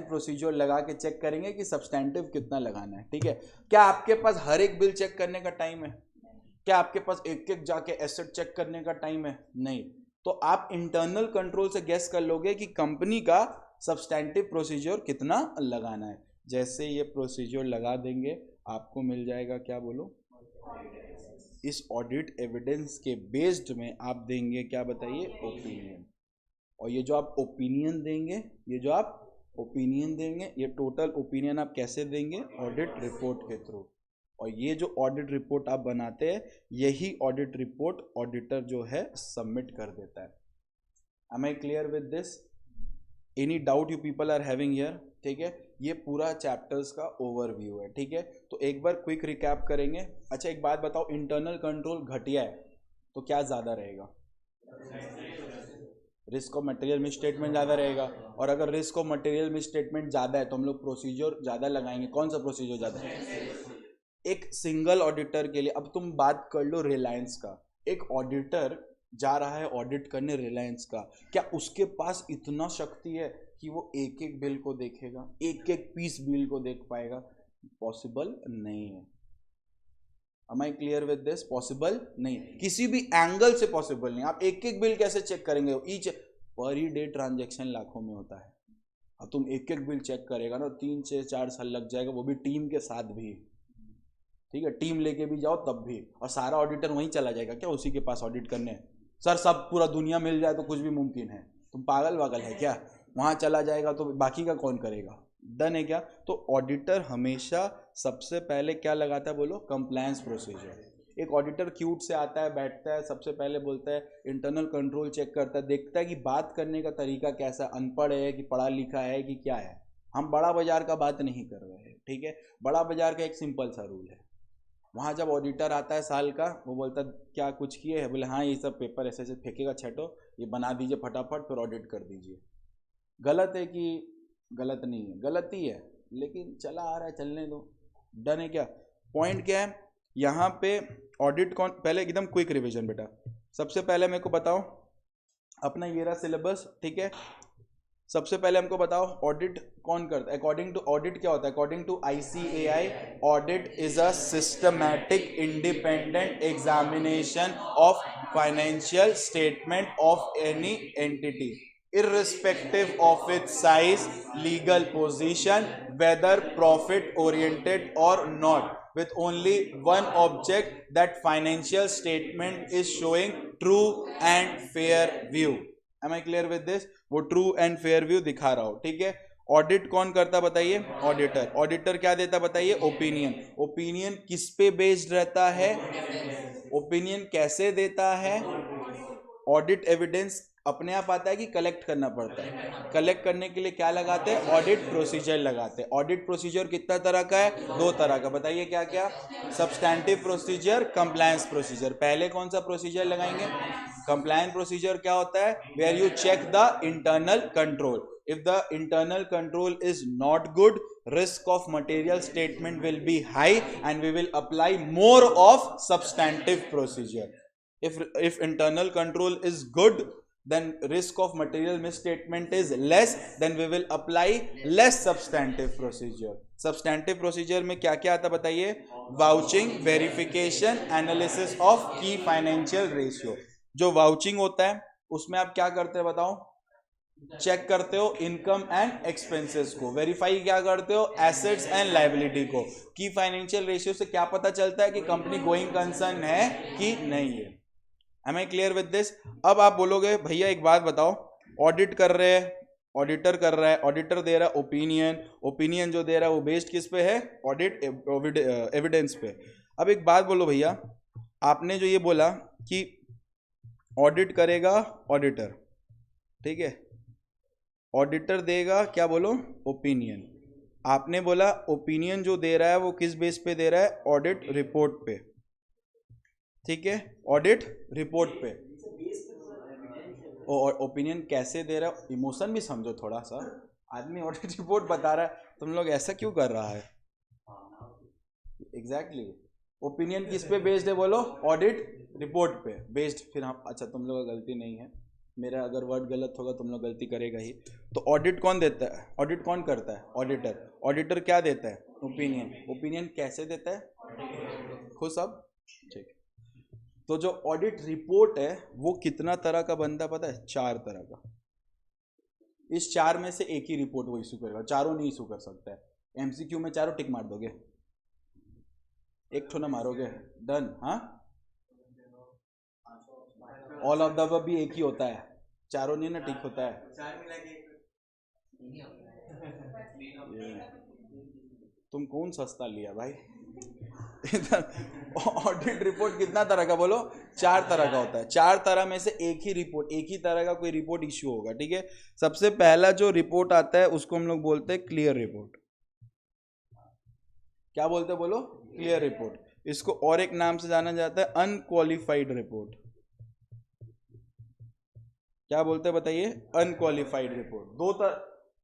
प्रोसीजर लगा के चेक करेंगे कि सब्सटैंटिव कितना लगाना है। ठीक है, क्या आपके पास हर एक बिल चेक करने का टाइम है? क्या आपके पास एक एक जाके एसेट चेक करने का टाइम है? नहीं। तो आप इंटरनल कंट्रोल से गेस कर लोगे कि कंपनी का सब्सटैंटिव प्रोसीजर कितना लगाना है। जैसे ये प्रोसीजर लगा देंगे आपको मिल जाएगा, क्या बोलो, इस ऑडिट एविडेंस के बेस्ड में आप देंगे क्या बताइए, ओपिनियन। और ये जो आप ओपिनियन देंगे, ये टोटल ओपिनियन आप कैसे देंगे, ऑडिट रिपोर्ट के थ्रू। और ये जो ऑडिट रिपोर्ट आप बनाते हैं, यही ऑडिट रिपोर्ट ऑडिटर जो है सबमिट कर देता है। Am I clear with this? Any doubt you people are having here? ठीक है, ये पूरा चैप्टर्स का ओवरव्यू है। ठीक है, तो एक बार क्विक रिकैप करेंगे। अच्छा, एक बात बताओ, इंटरनल कंट्रोल घटिया है तो क्या ज़्यादा रहेगा, risk of material miss statement ज़्यादा रहेगा। और अगर risk of material miss statement ज़्यादा है तो हम लोग प्रोसीजर ज़्यादा लगाएंगे। कौन सा प्रोसीजर ज़्यादा है? एक सिंगल ऑडिटर के लिए, अब तुम बात कर लो रिलायंस का, एक ऑडिटर जा रहा है ऑडिट करने रिलायंस का, क्या उसके पास इतना शक्ति है कि वो एक एक बिल को देखेगा, एक एक पीस बिल को देख पाएगा? पॉसिबल नहीं है। Am I clear with this? Possible नहीं, किसी भी एंगल से पॉसिबल नहीं। आप एक एक बिल कैसे चेक करेंगे? ईच पर डे ट्रांजैक्शन लाखों में होता है। अब तुम एक एक बिल चेक करेगा ना 3 से 4 साल लग जाएगा, वो भी टीम के साथ भी। ठीक है, टीम लेके भी जाओ तब भी, और सारा ऑडिटर वहीं चला जाएगा क्या उसी के पास ऑडिट करने? सर सब पूरा दुनिया मिल जाए तो कुछ भी मुमकिन है, तुम पागल है क्या? वहाँ चला जाएगा तो बाकी का कौन करेगा? डन है क्या? तो ऑडिटर हमेशा सबसे पहले क्या लगाता है बोलो, कंप्लायंस प्रोसीजर। एक ऑडिटर क्यूट से आता है, बैठता है, सबसे पहले बोलता है इंटरनल कंट्रोल चेक करता है, देखता है कि बात करने का तरीका कैसा, अनपढ़ है कि पढ़ा लिखा है कि क्या है। हम बड़ा बाजार का बात नहीं कर रहे हैं। ठीक है, बड़ा बाजार का एक सिंपल सा रूल है, वहाँ जब ऑडिटर आता है साल का, वो बोलता क्या कुछ किए है, बोले हाँ ये सब पेपर ऐसे ऐसे फेंकेगा, छठो ये बना दीजिए फटाफट, फिर ऑडिट कर दीजिए। गलत है कि गलत नहीं है? गलती है, लेकिन चला आ रहा है, चलने दो। डन है क्या? पॉइंट क्या है यहाँ पे, ऑडिट कौन, पहले एकदम क्विक रिवीजन बेटा। सबसे पहले मेरे को बताओ अपना ये रहा सिलेबस। ठीक है, सबसे पहले हमको बताओ ऑडिट कौन करता है। अकॉर्डिंग टू ऑडिट क्या होता है, according to ICAI, audit is a systematic independent examination of financial statement of any entity irrespective of its size, legal position, whether profit oriented or not, with only one object, that financial statement is showing true and fair view. Am I clear with this? वो true and fair view दिखा रहा हो। ठीक है, audit कौन करता बताइए, auditor. Auditor क्या देता बताइए, ओपिनियन। ओपिनियन किस पे बेस्ड रहता है, ओपिनियन कैसे देता है? ऑडिट एविडेंस अपने आप आता है कि कलेक्ट करना पड़ता है? कलेक्ट करने के लिए क्या लगाते हैं, ऑडिट प्रोसीजर लगाते हैं। ऑडिट प्रोसीजर कितना तरह का है, 2 तरह का, बताइए क्या क्या? Substantive procedure, compliance procedure. पहले कौन सा प्रोसीजर लगाएंगे, कंप्लायंस प्रोसीजर। क्या होता है, where you check the internal control. If the internal control is not good, risk of material statement will be high and we will apply more of substantive procedure. If internal control is good, then risk of material misstatement is less, then we will apply less substantive procedure. Substantive procedure में क्या क्या आता बताइए, vouching, verification, analysis of की financial ratio. जो vouching होता है उसमें आप क्या करते हैं बताओ, चेक करते हो इनकम एंड एक्सपेंसेस को, वेरीफाई क्या करते हो, एसेट्स एंड लायबिलिटी को। की फाइनेंशियल रेशियो से क्या पता चलता है कि कंपनी गोइंग कंसर्न है कि नहीं है। Am I clear with this? अब आप बोलोगे भैया एक बात बताओ, ऑडिट कर रहे हैं, ऑडिटर कर रहा है, ऑडिटर दे रहा है ओपिनियन, ओपिनियन जो दे रहा है वो बेस्ड किस पे है? ऑडिट एविडेंस पे। अब एक बात बोलो भैया, आपने जो ये बोला कि ऑडिट करेगा ऑडिटर, ठीक है, ऑडिटर देगा क्या बोलो? ओपिनियन। आपने बोला ओपिनियन जो दे रहा है वो किस बेस पे दे रहा है? ऑडिट रिपोर्ट पे, ठीक है, ऑडिट रिपोर्ट पे। और ओपिनियन कैसे दे रहा है? इमोशन भी समझो थोड़ा सा, आदमी ऑडिट रिपोर्ट बता रहा है, तुम लोग ऐसा क्यों कर रहा है? एग्जैक्टली ओपिनियन किस पे बेस्ड है बोलो? ऑडिट रिपोर्ट पे बेस्ड। फिर हम, अच्छा तुम लोग का गलती नहीं है, मेरा अगर वर्ड गलत होगा तुम लोग गलती करेगा ही। तो ऑडिट कौन देता है? ऑडिट कौन करता है? ऑडिटर। ऑडिटर क्या देता है? ओपिनियन। ओपिनियन कैसे देता है? खुद सब ठीक। तो जो ऑडिट रिपोर्ट है वो कितना तरह का बनता है पता है? 4 तरह का। इस 4 में से एक ही रिपोर्ट वो इशू करेगा, चारों नहीं इशू कर सकता है। एमसीक्यू में चारों टिक मार दोगे, एक ठो ना मारोगे, डन। हाँ, ऑल ऑफ द अबव भी एक ही होता है, चारों नहीं ना टिक होता है। तुम कौन सस्ता लिया भाई? ऑडिट रिपोर्ट कितना तरह का बोलो? 4 तरह का होता है। 4 तरह में से एक ही रिपोर्ट, एक ही तरह का कोई रिपोर्ट इश्यू होगा, ठीक है। सबसे पहला जो रिपोर्ट आता है उसको हम लोग बोलते हैं क्लियर रिपोर्ट। क्या बोलते हैं बोलो? Clear report. इसको और एक नाम से जाना जाता है अनक्वालिफाइड रिपोर्ट। क्या बोलते हैं बताइए? Unqualified report.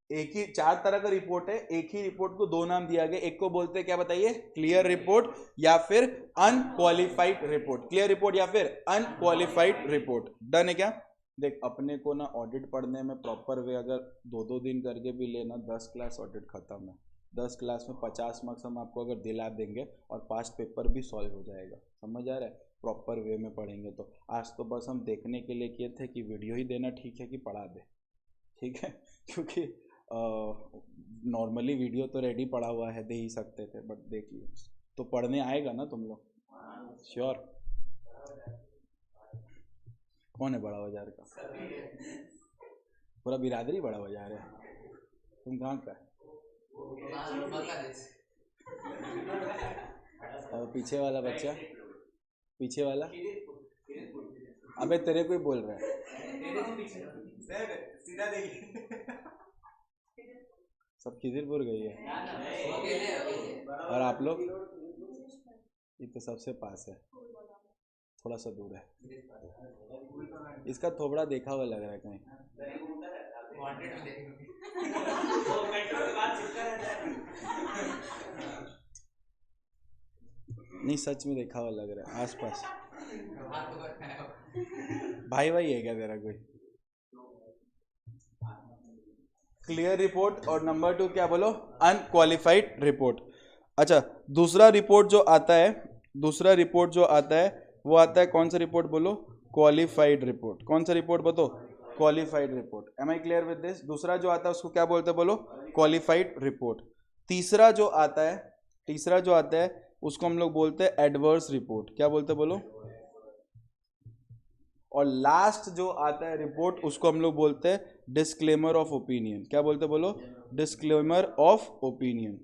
एक ही 4 तरह का रिपोर्ट है, एक ही रिपोर्ट को 2 नाम दिया गया। एक को बोलते हैं क्या बताइए? क्लियर रिपोर्ट या फिर अनक्वालिफाइड रिपोर्ट। क्लियर रिपोर्ट या फिर अनक्वालिफाइड रिपोर्ट। डन है क्या? देख अपने को ना ऑडिट पढ़ने में प्रॉपर वे अगर 2-2 दिन करके भी लेना, 10 क्लास ऑडिट खत्म है। 10 क्लास में 50 मार्क्स हम आपको अगर दिला देंगे और पास्ट पेपर भी सॉल्व हो जाएगा। समझ आ रहा है? प्रॉपर वे में पढ़ेंगे तो। आज तो बस हम देखने के लिए किए थे कि वीडियो ही देना ठीक है कि पढ़ा दे, ठीक है, क्योंकि नॉर्मली वीडियो तो रेडी पड़ा हुआ है, दे ही सकते थे, बट देखिए तो पढ़ने आएगा ना तुम लोग? श्योर? कौन है बड़ा बाजार का? पूरा बिरादरी बड़ा बाजार है। तुम कहाँ का है? और पीछे वाला बच्चा, पीछे वाला, अबे तेरे को ही बोल रहा है। सब खिदिरपुर गई है। और आप लोग? ये तो सबसे पास है, थोड़ा सा दूर है। इसका थोबड़ा देखा हुआ लग रहा है कहीं। नहीं सच में देखा हुआ लग रहा है आसपास। भाई भाई है क्या तेरा कोई? क्लियर रिपोर्ट और नंबर 2 क्या बोलो? Unqualified report. अच्छा दूसरा रिपोर्ट जो आता है, दूसरा रिपोर्ट जो आता है वो आता है कौन सा रिपोर्ट बोलो? Qualified report. कौन सा रिपोर्ट बताओ? Qualified report. Am I clear with this? दूसरा जो आता है उसको क्या बोलते हैं बोलो? Qualified report. तीसरा जो आता है, तीसरा जो आता है उसको हम लोग बोलते हैं एडवर्स रिपोर्ट। क्या बोलते हैं बोलो? और लास्ट जो आता है रिपोर्ट उसको हम लोग बोलते हैं डिस्क्लेमर ऑफ ओपिनियन। क्या बोलते हैं बोलो? Disclaimer of opinion.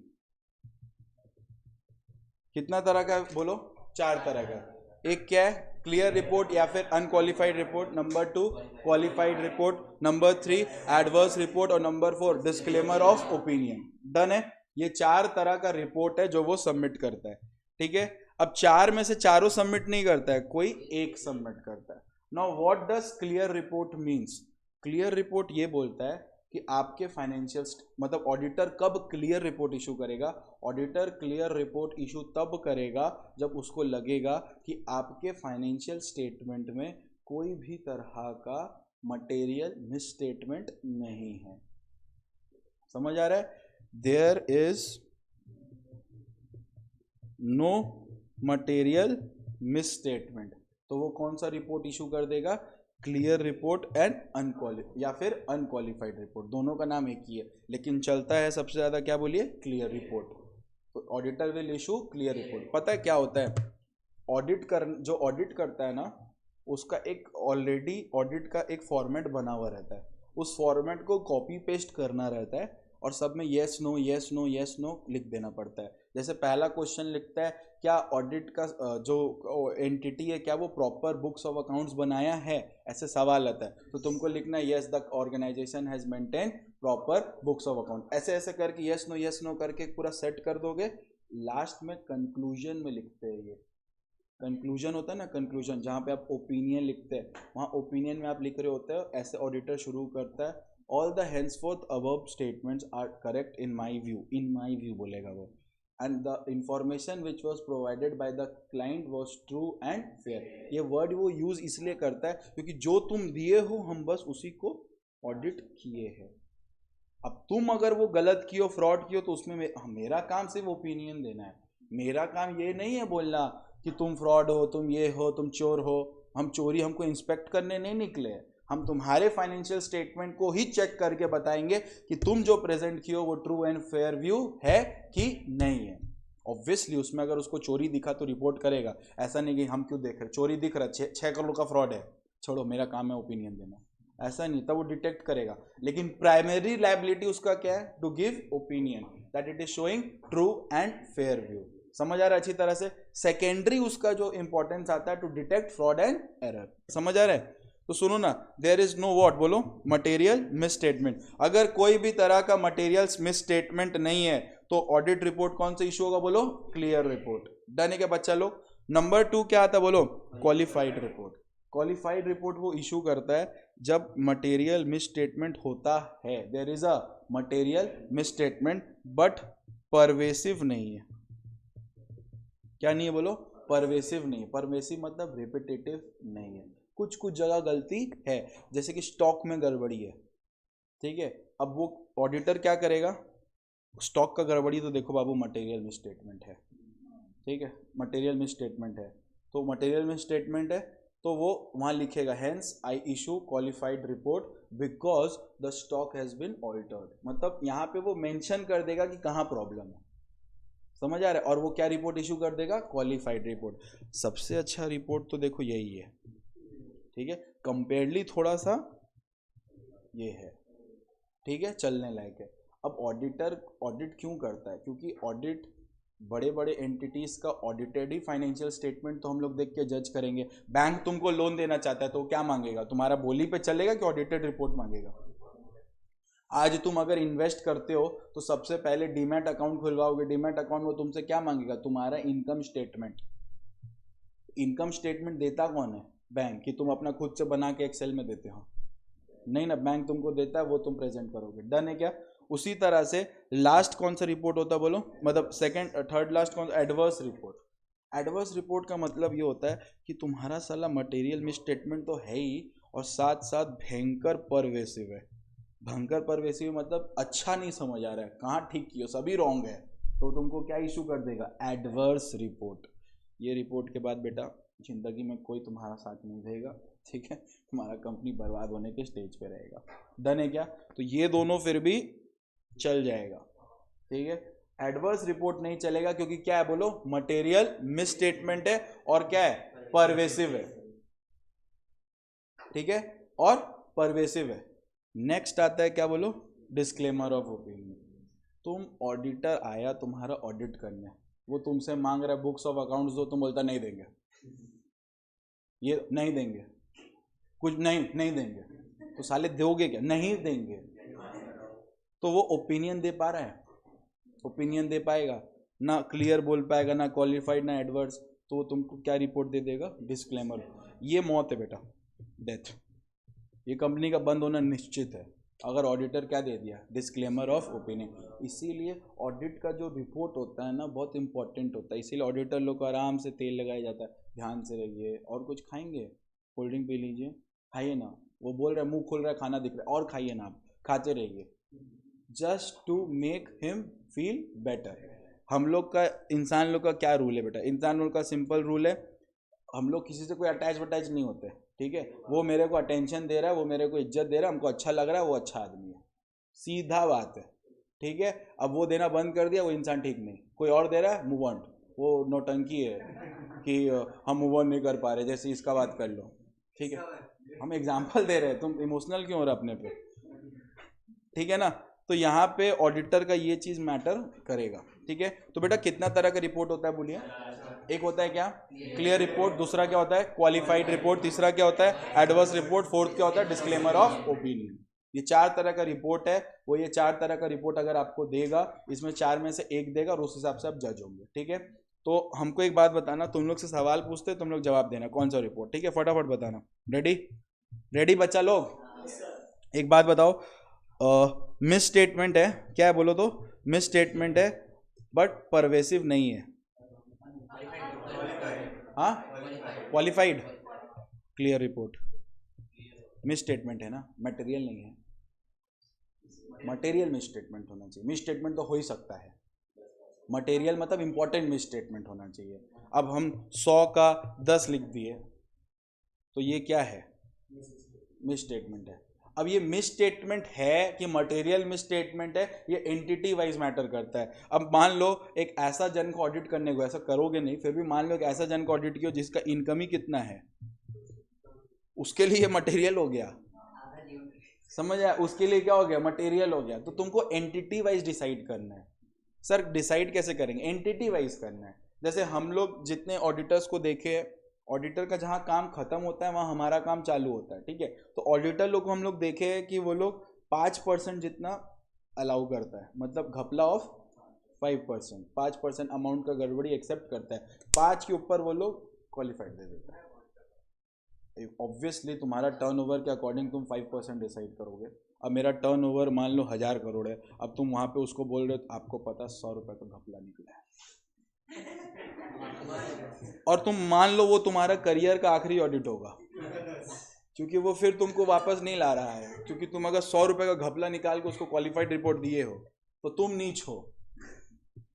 कितना तरह का बोलो? 4 तरह का। एक क्या है? क्लियर रिपोर्ट या फिर unqualified report. Number 2 qualified report. Number 3 adverse report और number 4 disclaimer of opinion. Done है? ये 4 तरह का रिपोर्ट है जो वो सबमिट करता है, ठीक है। अब 4 में से चारों सबमिट नहीं करता है, कोई एक सबमिट करता है। Now what does clear report means? Clear report ये बोलता है कि आपके फाइनेंशियल मतलब ऑडिटर कब क्लियर रिपोर्ट इशू करेगा? ऑडिटर क्लियर रिपोर्ट इशू तब करेगा जब उसको लगेगा कि आपके फाइनेंशियल स्टेटमेंट में कोई भी तरह का मटेरियल मिसस्टेटमेंट नहीं है। समझ आ रहा है? There is no material misstatement, तो वो कौन सा रिपोर्ट इशू कर देगा? क्लियर रिपोर्ट एंड अनक्वालिफाइड या फिर अनक्वालिफाइड रिपोर्ट। दोनों का नाम एक ही है लेकिन चलता है सबसे ज्यादा क्या बोलिए? Clear report. तो auditor will issue clear report. पता है क्या होता है? ऑडिट कर जो ऑडिट करता है ना उसका एक ऑलरेडी ऑडिट का एक फॉर्मेट बना हुआ रहता है, उस फॉर्मेट को कॉपी पेस्ट करना रहता है और सब में yes no yes no yes no लिख देना पड़ता है। जैसे पहला क्वेश्चन लिखता है क्या ऑडिट का जो एंटिटी है क्या वो प्रॉपर बुक्स ऑफ अकाउंट्स बनाया है, ऐसे सवाल आता है तो तुमको लिखना है yes the organisation has maintain proper books of account, ऐसे ऐसे करके येस नो करके पूरा सेट कर दोगे। लास्ट में कंक्लूजन में लिखते हैं, ये कंक्लूजन होता है ना, कंक्लूजन जहाँ पे आप ओपिनियन लिखते हैं, वहाँ ओपिनियन में आप लिख रहे होते हो, ऐसे ऑडिटर शुरू करता है all the henceforth above statements are correct in my view बोलेगा वो, and the information which was provided by the client was true and fair। ये वर्ड वो यूज इसलिए करता है क्योंकि जो तुम दिए हो हम बस उसी को ऑडिट किए हैं। अब तुम अगर वो गलत कियो फ्रॉड कियो तो उसमें मेरा काम सिर्फ ओपिनियन देना है, मेरा काम ये नहीं है बोलना कि तुम फ्रॉड हो, तुम ये हो, तुम चोर हो। हम चोरी हमको इंस्पेक्ट करने नहीं निकले, हम तुम्हारे फाइनेंशियल स्टेटमेंट को ही चेक करके बताएंगे कि तुम जो प्रेजेंट किए हो वो ट्रू एंड फेयर व्यू है कि नहीं है। ऑब्वियसली उसमें अगर उसको चोरी दिखा तो रिपोर्ट करेगा, ऐसा नहीं कि हम क्यों देख रहे, चोरी दिख रहा है 6 करोड़ का फ्रॉड है, छोड़ो मेरा काम है ओपिनियन देना, ऐसा नहीं, तब वो डिटेक्ट करेगा। लेकिन प्राइमरी लायबिलिटी उसका क्या है, to give opinion that it is showing true and fair view. समझ आ रहा है अच्छी तरह से। सेकेंडरी उसका जो इंपॉर्टेंस आता है to detect fraud and error, समझ आ रहा है। तो सुनो ना, देयर इज नो व्हाट, बोलो मटेरियल मिस स्टेटमेंट। अगर कोई भी तरह का मटेरियल मिस स्टेटमेंट नहीं है तो ऑडिट रिपोर्ट कौन सा इशू होगा, बोलो क्लियर रिपोर्ट। डन है क्या बच्चा लोग। नंबर 2 क्या आता है, बोलो क्वालिफाइड रिपोर्ट। क्वालिफाइड रिपोर्ट वो इशू करता है जब मटेरियल मिस स्टेटमेंट होता है, there is a material misstatement but pervasive नहीं है। क्या नहीं है, बोलो परवेसिव नहीं है। परवेसिव मतलब रिपीटेटिव नहीं है, कुछ कुछ जगह गलती है, जैसे कि स्टॉक में गड़बड़ी है, ठीक है। अब वो ऑडिटर क्या करेगा, स्टॉक का गड़बड़ी तो देखो बाबू मटेरियल मिस स्टेटमेंट है, ठीक है, मटेरियल मिस स्टेटमेंट है, तो मटेरियल मिस स्टेटमेंट है तो वो वहाँ लिखेगा hence I issue qualified report because the stock has been altered. मतलब यहाँ पे वो मेंशन कर देगा कि कहाँ प्रॉब्लम है, समझ आ रहा है। और वो क्या रिपोर्ट इशू कर देगा, क्वालिफाइड रिपोर्ट। सबसे अच्छा रिपोर्ट तो देखो यही है, ठीक है, कंपेयरली थोड़ा सा ये है, ठीक है, चलने लायक है। अब ऑडिटर ऑडिट क्यों करता है, क्योंकि ऑडिट बड़े बड़े एंटिटीज का ऑडिटेड ही फाइनेंशियल स्टेटमेंट तो हम लोग देख के जज करेंगे। बैंक तुमको लोन देना चाहता है तो क्या मांगेगा, तुम्हारा बोली पे चलेगा कि ऑडिटेड रिपोर्ट मांगेगा। आज तुम अगर इन्वेस्ट करते हो तो सबसे पहले डीमैट अकाउंट खुलवाओगे, डीमैट अकाउंट में तुमसे क्या मांगेगा, तुम्हारा इनकम स्टेटमेंट। इनकम स्टेटमेंट देता कौन है, बैंक, कि तुम अपना खुद से बना के एक्सेल में देते हो, नहीं ना, बैंक तुमको देता है, वो तुम प्रेजेंट करोगे। डन है क्या। उसी तरह से लास्ट कौन सा रिपोर्ट होता है, बोलो, मतलब सेकंड थर्ड लास्ट कौन सा, एडवर्स रिपोर्ट। एडवर्स रिपोर्ट का मतलब ये होता है कि तुम्हारा साला मटेरियल मिस स्टेटमेंट तो है ही और साथ साथ भयंकर परवेसिव है। भयंकर परवेसिव मतलब अच्छा नहीं समझ आ रहा है, कहाँ ठीक किया, सभी रॉन्ग है, तो तुमको क्या इशू कर देगा, एडवर्स रिपोर्ट। ये रिपोर्ट के बाद बेटा जिंदगी में कोई तुम्हारा साथ नहीं देगा, ठीक है, तुम्हारा कंपनी बर्बाद होने के स्टेज पे रहेगा। डन है क्या। तो ये दोनों फिर भी चल जाएगा, ठीक है। एडवर्स रिपोर्ट नहीं चलेगा क्योंकि क्या है, बोलो मटेरियल मिस स्टेटमेंट है और क्या है, परवेसिव है, ठीक है, और परवेसिव है। नेक्स्ट आता है क्या, बोलो डिस्क्लेमर ऑफ ओपिनियन। तुम ऑडिटर आया तुम्हारा ऑडिट करने, वो तुमसे मांग रहा है बुक्स ऑफ अकाउंट्स दो, तुम बोलता नहीं देंगे, ये नहीं देंगे, कुछ नहीं देंगे, तो साले दोगे क्या, नहीं देंगे। तो वो ओपिनियन दे पा रहा है, ओपिनियन दे पाएगा ना, क्लियर बोल पाएगा ना, क्वालिफाइड ना एडवर्स, तो तुमको क्या रिपोर्ट दे देगा, डिस्क्लेमर। ये मौत है बेटा, डेथ। ये कंपनी का बंद होना निश्चित है अगर ऑडिटर क्या दे दिया, डिस्क्लेमर ऑफ ओपिनियन। इसीलिए ऑडिट का जो रिपोर्ट होता है ना बहुत इंपॉर्टेंट होता है, इसीलिए ऑडिटर लोग को आराम से तेल लगाया जाता है, ध्यान से रहिए। और कुछ खाएंगे, कोल्ड ड्रिंक पी लीजिए, खाइए ना, वो बोल रहा है मुंह खुल रहा है, खाना दिख रहा है, और खाइए ना, आप खाते रहिए, just to make him feel better. हम लोग का, इंसान लोग का क्या रूल है बेटा, इंसान लोग का सिंपल रूल है, हम लोग किसी से कोई अटैच वटैच नहीं होते, ठीक है। वो मेरे को अटेंशन दे रहा है, वो मेरे को इज्जत दे रहा है, हमको अच्छा लग रहा है, वो अच्छा आदमी है, सीधा बात है, ठीक है। अब वो देना बंद कर दिया, वो इंसान ठीक नहीं, कोई और दे रहा है, मूव ऑन। वो नौटंकी है कि हम मूव ऑन नहीं कर पा रहे, जैसे इसका बात कर लो, ठीक है, हम एग्जाम्पल दे रहे हैं, तुम इमोशनल क्यों हो रहे अपने पे, ठीक है ना। तो यहाँ पे ऑडिटर का ये चीज मैटर करेगा, ठीक है। तो बेटा कितना तरह का रिपोर्ट होता है बोलिए, एक होता है क्या, क्लियर रिपोर्ट, दूसरा क्या होता है, क्वालिफाइड रिपोर्ट, तीसरा क्या होता है, एडवर्स रिपोर्ट, फोर्थ क्या होता है, डिस्क्लेमर ऑफ ओपिनियन। ये 4 तरह का रिपोर्ट है, वो ये 4 तरह का रिपोर्ट अगर आपको देगा, इसमें 4 में से एक देगा और उस हिसाब से आप जज होंगे, ठीक है। तो हमको एक बात बताना, तुम लोग से सवाल पूछते तुम लोग जवाब देना कौन सा रिपोर्ट, ठीक है, फटाफट बताना। रेडी, रेडी बच्चा लोग। एक बात बताओ, मिस स्टेटमेंट है, क्या है बोलो तो, मिस स्टेटमेंट है बट परवेसिव नहीं है, हाँ, qualified clear report, miss statement है ना, मटेरियल नहीं है, मटेरियल मिस स्टेटमेंट होना चाहिए। मिस स्टेटमेंट तो हो ही सकता है, मटेरियल मतलब इंपॉर्टेंट मिस स्टेटमेंट होना चाहिए। अब हम 100 का 10 लिख दिए तो ये क्या है, मिस स्टेटमेंट है। अब ये मिस स्टेटमेंट है कि मटेरियल मिस स्टेटमेंट है, ये एंटिटी वाइज मैटर करता है। अब मान लो एक ऐसा जन को ऑडिट करने को, ऐसा करोगे नहीं, फिर भी मान लो एक ऐसा जन को ऑडिट किया जिसका इनकम ही कितना है, उसके लिए मटेरियल हो गया, समझ आया, उसके लिए क्या हो गया, मटेरियल हो गया। तो तुमको एंटिटी वाइज डिसाइड करना है। सर डिसाइड कैसे करेंगे, एंटिटी वाइज करना है। जैसे हम लोग जितने ऑडिटर्स को देखे, ऑडिटर का जहाँ काम खत्म होता है वहाँ हमारा काम चालू होता है, ठीक है। तो ऑडिटर लोग को हम लोग देखे हैं कि वो लोग 5% जितना अलाउ करता है, मतलब घपला ऑफ 5%, 5% अमाउंट का गड़बड़ी एक्सेप्ट करता है, 5 के ऊपर वो लोग क्वालिफाइड दे देता है। ऑब्वियसली तुम्हारा टर्नओवर के अकॉर्डिंग तुम 5% डिसाइड करोगे। अब मेरा टर्नओवर मान लो 1000 करोड़ है, अब तुम वहाँ पे उसको बोल रहे हो, आपको पता 100 रुपये का घपला निकला है, और तुम मान लो वो तुम्हारा करियर का आखिरी ऑडिट होगा, क्योंकि वो फिर तुमको वापस नहीं ला रहा है, क्योंकि तुम अगर 100 रुपये का घपला निकाल के उसको क्वालिफाइड रिपोर्ट दिए हो तो तुम नीच हो।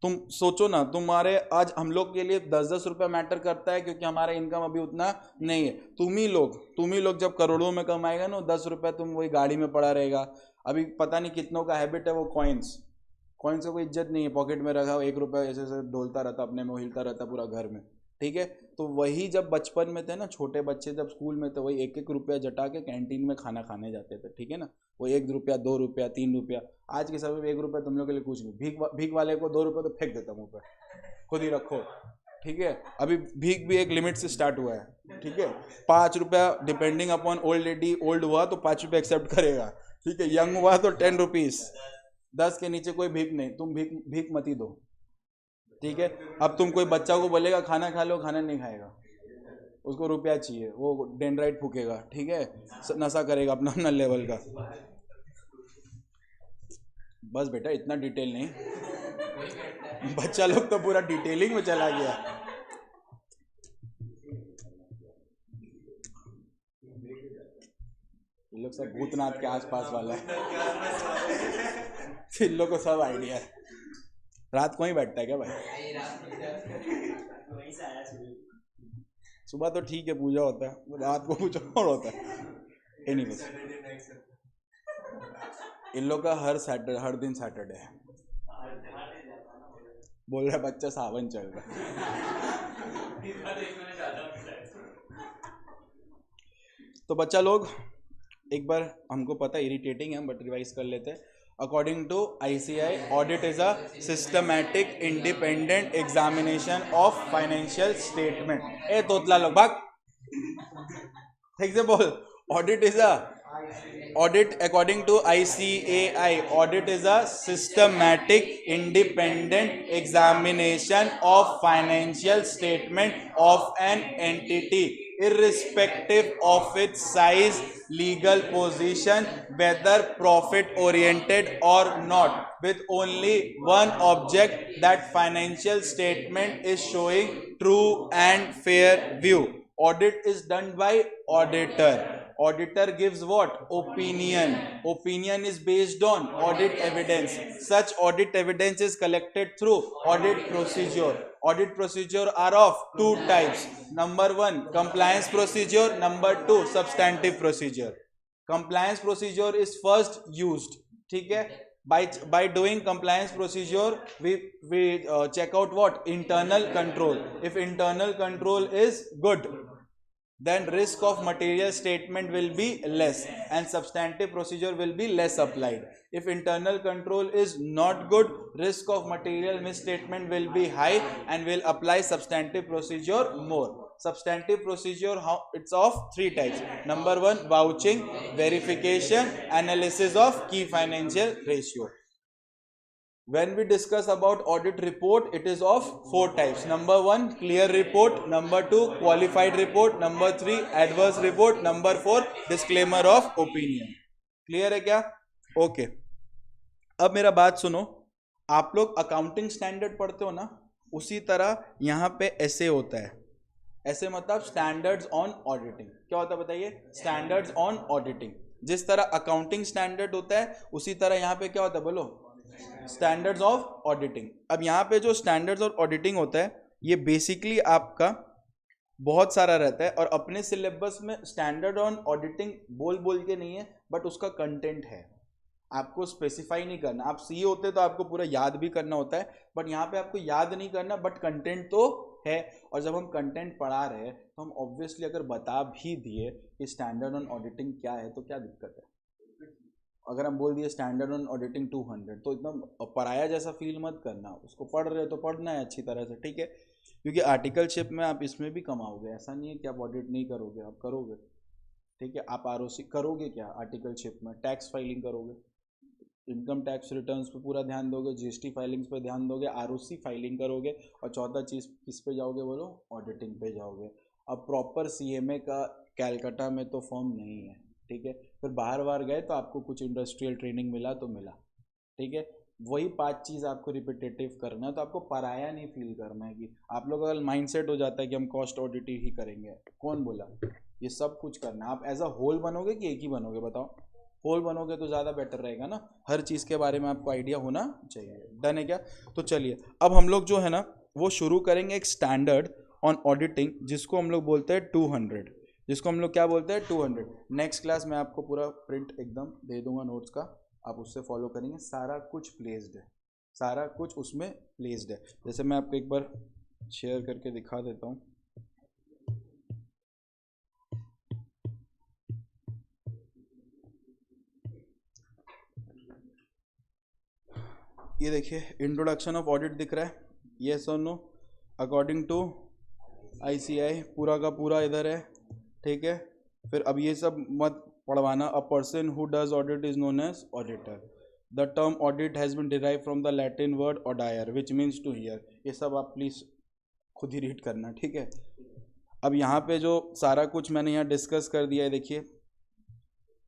तुम सोचो ना, तुम्हारे आज हम लोग के लिए 10-10 रुपये मैटर करता है, क्योंकि हमारा इनकम अभी उतना नहीं है। तुम ही लोग जब करोड़ों में कमाएगा ना, 10 रुपये तुम वही गाड़ी में पड़ा रहेगा। अभी पता नहीं कितनों का हैबिट है वो कॉइन्स का कोई इज्जत नहीं है, पॉकेट में रखा हो 1 रुपया ऐसे ऐसे डोलता रहता, अपने में हिलता रहता पूरा घर में, ठीक है। तो वही जब बचपन में थे ना, छोटे बच्चे जब स्कूल में थे, वही 1-1 रुपया जटा के कैंटीन में खाना खाने जाते थे, ठीक है ना। वो 1 रुपया, 2 रुपया, 3 रुपया। आज के समय में 1 रुपया तुम लोग के लिए कुछ नहीं। भीख वाले को 2 रुपये तो फेंक देता मुँह पे, खुद ही रखो, ठीक है। अभी भीख भी एक लिमिट से स्टार्ट हुआ है, ठीक है। 5 रुपया depending upon old lady, old हुआ तो 5 रुपया एक्सेप्ट करेगा, ठीक है। यंग हुआ तो 10 रुपीज, 10 के नीचे कोई भीख नहीं, तुम भीख मत ही दो, ठीक है। अब तुम कोई बच्चा को बोलेगा खाना खा लो, खाना नहीं खाएगा, उसको रुपया चाहिए, वो डेंड्राइट फूकेगा, ठीक है, नशा करेगा अपना अपना लेवल का। बस बेटा इतना डिटेल नहीं, बच्चा लोग तो पूरा डिटेलिंग में चला गया। ये लोग सब भूतनाथ के आसपास वाला है, इन लोग को सब आइडिया है। रात को ही बैठता है क्या भाई, सुबह तो ठीक है पूजा होता है, रात को कुछ और होता है। एनीवेज, इन लोग का हर दिन सैटरडे है। बोल रहा है बच्चा सावन चल रहा है। तो बच्चा लोग एक बार, हमको पता इरिटेटिंग है बट रिवाइज कर लेते हैं। According to ICAI, audit is a systematic independent examination of financial statement. ए तोतला लोग भाग, ठीक से बोल। Audit is a Audit according to ICAI, audit is a systematic independent examination of financial statement of an entity irrespective of its size, legal position, whether profit oriented or not, with only one object, that financial statement is showing true and fair view. Audit is done by auditor. Auditor gives what? Opinion. Opinion is based on audit evidence. Such audit evidence is collected through audit procedure. Audit procedure are of 2 types. Number 1, compliance procedure. Number 2, substantive procedure. Compliance procedure is first used. ठीक है? By doing compliance procedure, we check out what? Internal control. If internal control is good, then risk of material statement will be less and substantive procedure will be less applied. If internal control is not good, risk of material misstatement will be high and will apply substantive procedure more. Substantive procedure, how it's of three types. Number one, vouching, verification, analysis of key financial ratio. When we discuss about audit report, it is of four types. Number one, clear report. Number two, qualified report. Number three, adverse report. Number four, disclaimer of opinion. Clear है क्या? Okay अब मेरा बात सुनो, आप लोग accounting standard पढ़ते हो ना, उसी तरह यहाँ पे ऐसे होता है. ऐसे मतलब स्टैंडर्ड्स ऑन ऑडिटिंग. क्या होता है बताइए? Standards on auditing. जिस तरह अकाउंटिंग स्टैंडर्ड होता है उसी तरह यहाँ पे क्या होता है बोलो? Standards of auditing. अब यहाँ पे जो स्टैंडर्ड्स ऑफ ऑडिटिंग होता है ये बेसिकली आपका बहुत सारा रहता है और अपने सिलेबस में स्टैंडर्ड ऑन ऑडिटिंग बोल बोल के नहीं है, बट उसका कंटेंट है. आपको स्पेसिफाई नहीं करना. आप सी होते तो आपको पूरा याद भी करना होता है, बट यहाँ पे आपको याद नहीं करना, बट कंटेंट तो है. और जब हम कंटेंट पढ़ा रहे हैं तो हम ऑब्वियसली अगर बता भी दिए कि स्टैंडर्ड ऑन ऑडिटिंग क्या है तो क्या दिक्कत है? अगर हम बोल दिए स्टैंडर्ड ऑन ऑडिटिंग 200 तो एकदम पराया जैसा फील मत करना. उसको पढ़ रहे हो तो पढ़ना है अच्छी तरह से, ठीक है? क्योंकि आर्टिकलशिप में आप इसमें भी कमाओगे. ऐसा नहीं है कि आप ऑडिट नहीं करोगे, आप करोगे, ठीक है? आप आरओसी करोगे क्या आर्टिकलशिप में? टैक्स फाइलिंग करोगे, इनकम टैक्स रिटर्न्स पे पूरा ध्यान दोगे, जीएसटी फाइलिंग्स पे ध्यान दोगे, आरओसी फाइलिंग करोगे, और चौथा चीज़ किस पे जाओगे बोलो? ऑडिटिंग पे जाओगे. अब प्रॉपर सीएमए का कैलकाटा में तो फॉर्म नहीं है, ठीक है? फिर बाहर गए तो आपको कुछ इंडस्ट्रियल ट्रेनिंग मिला तो मिला, ठीक है? वही 5 चीज़ आपको रिपीटेटिव करना है. तो आपको पराया नहीं फील करना है कि आप लोग अगर माइंडसेट हो जाता है कि हम कॉस्ट ऑडिट ही करेंगे. कौन बोला? ये सब कुछ करना है. आप एज अ होल बनोगे कि एक ही बनोगे बताओ? होल बनोगे तो ज़्यादा बेटर रहेगा ना. हर चीज़ के बारे में आपको आइडिया होना चाहिए. डन है क्या? तो चलिए अब हम लोग जो है ना वो शुरू करेंगे एक स्टैंडर्ड ऑन ऑडिटिंग जिसको हम लोग बोलते हैं 200. जिसको हम लोग क्या बोलते हैं? 200. नेक्स्ट क्लास में आपको पूरा प्रिंट एकदम दे दूंगा नोट्स का, आप उससे फॉलो करेंगे. सारा कुछ प्लेस्ड है, सारा कुछ उसमें प्लेस्ड है. जैसे मैं आपको एक बार शेयर करके दिखा देता हूँ. ये देखिए इंट्रोडक्शन ऑफ ऑडिट दिख रहा है. यस और नो? अकॉर्डिंग टू आईसीआई पूरा का पूरा इधर है, ठीक है? फिर अब ये सब मत पढ़वाना. A person who does audit is known as auditor. The term audit has been derive from the Latin word audire which means to hear. ये सब आप प्लीज़ खुद ही रीड करना, ठीक है? अब यहाँ पे जो सारा कुछ मैंने यहाँ डिस्कस कर दिया है, देखिए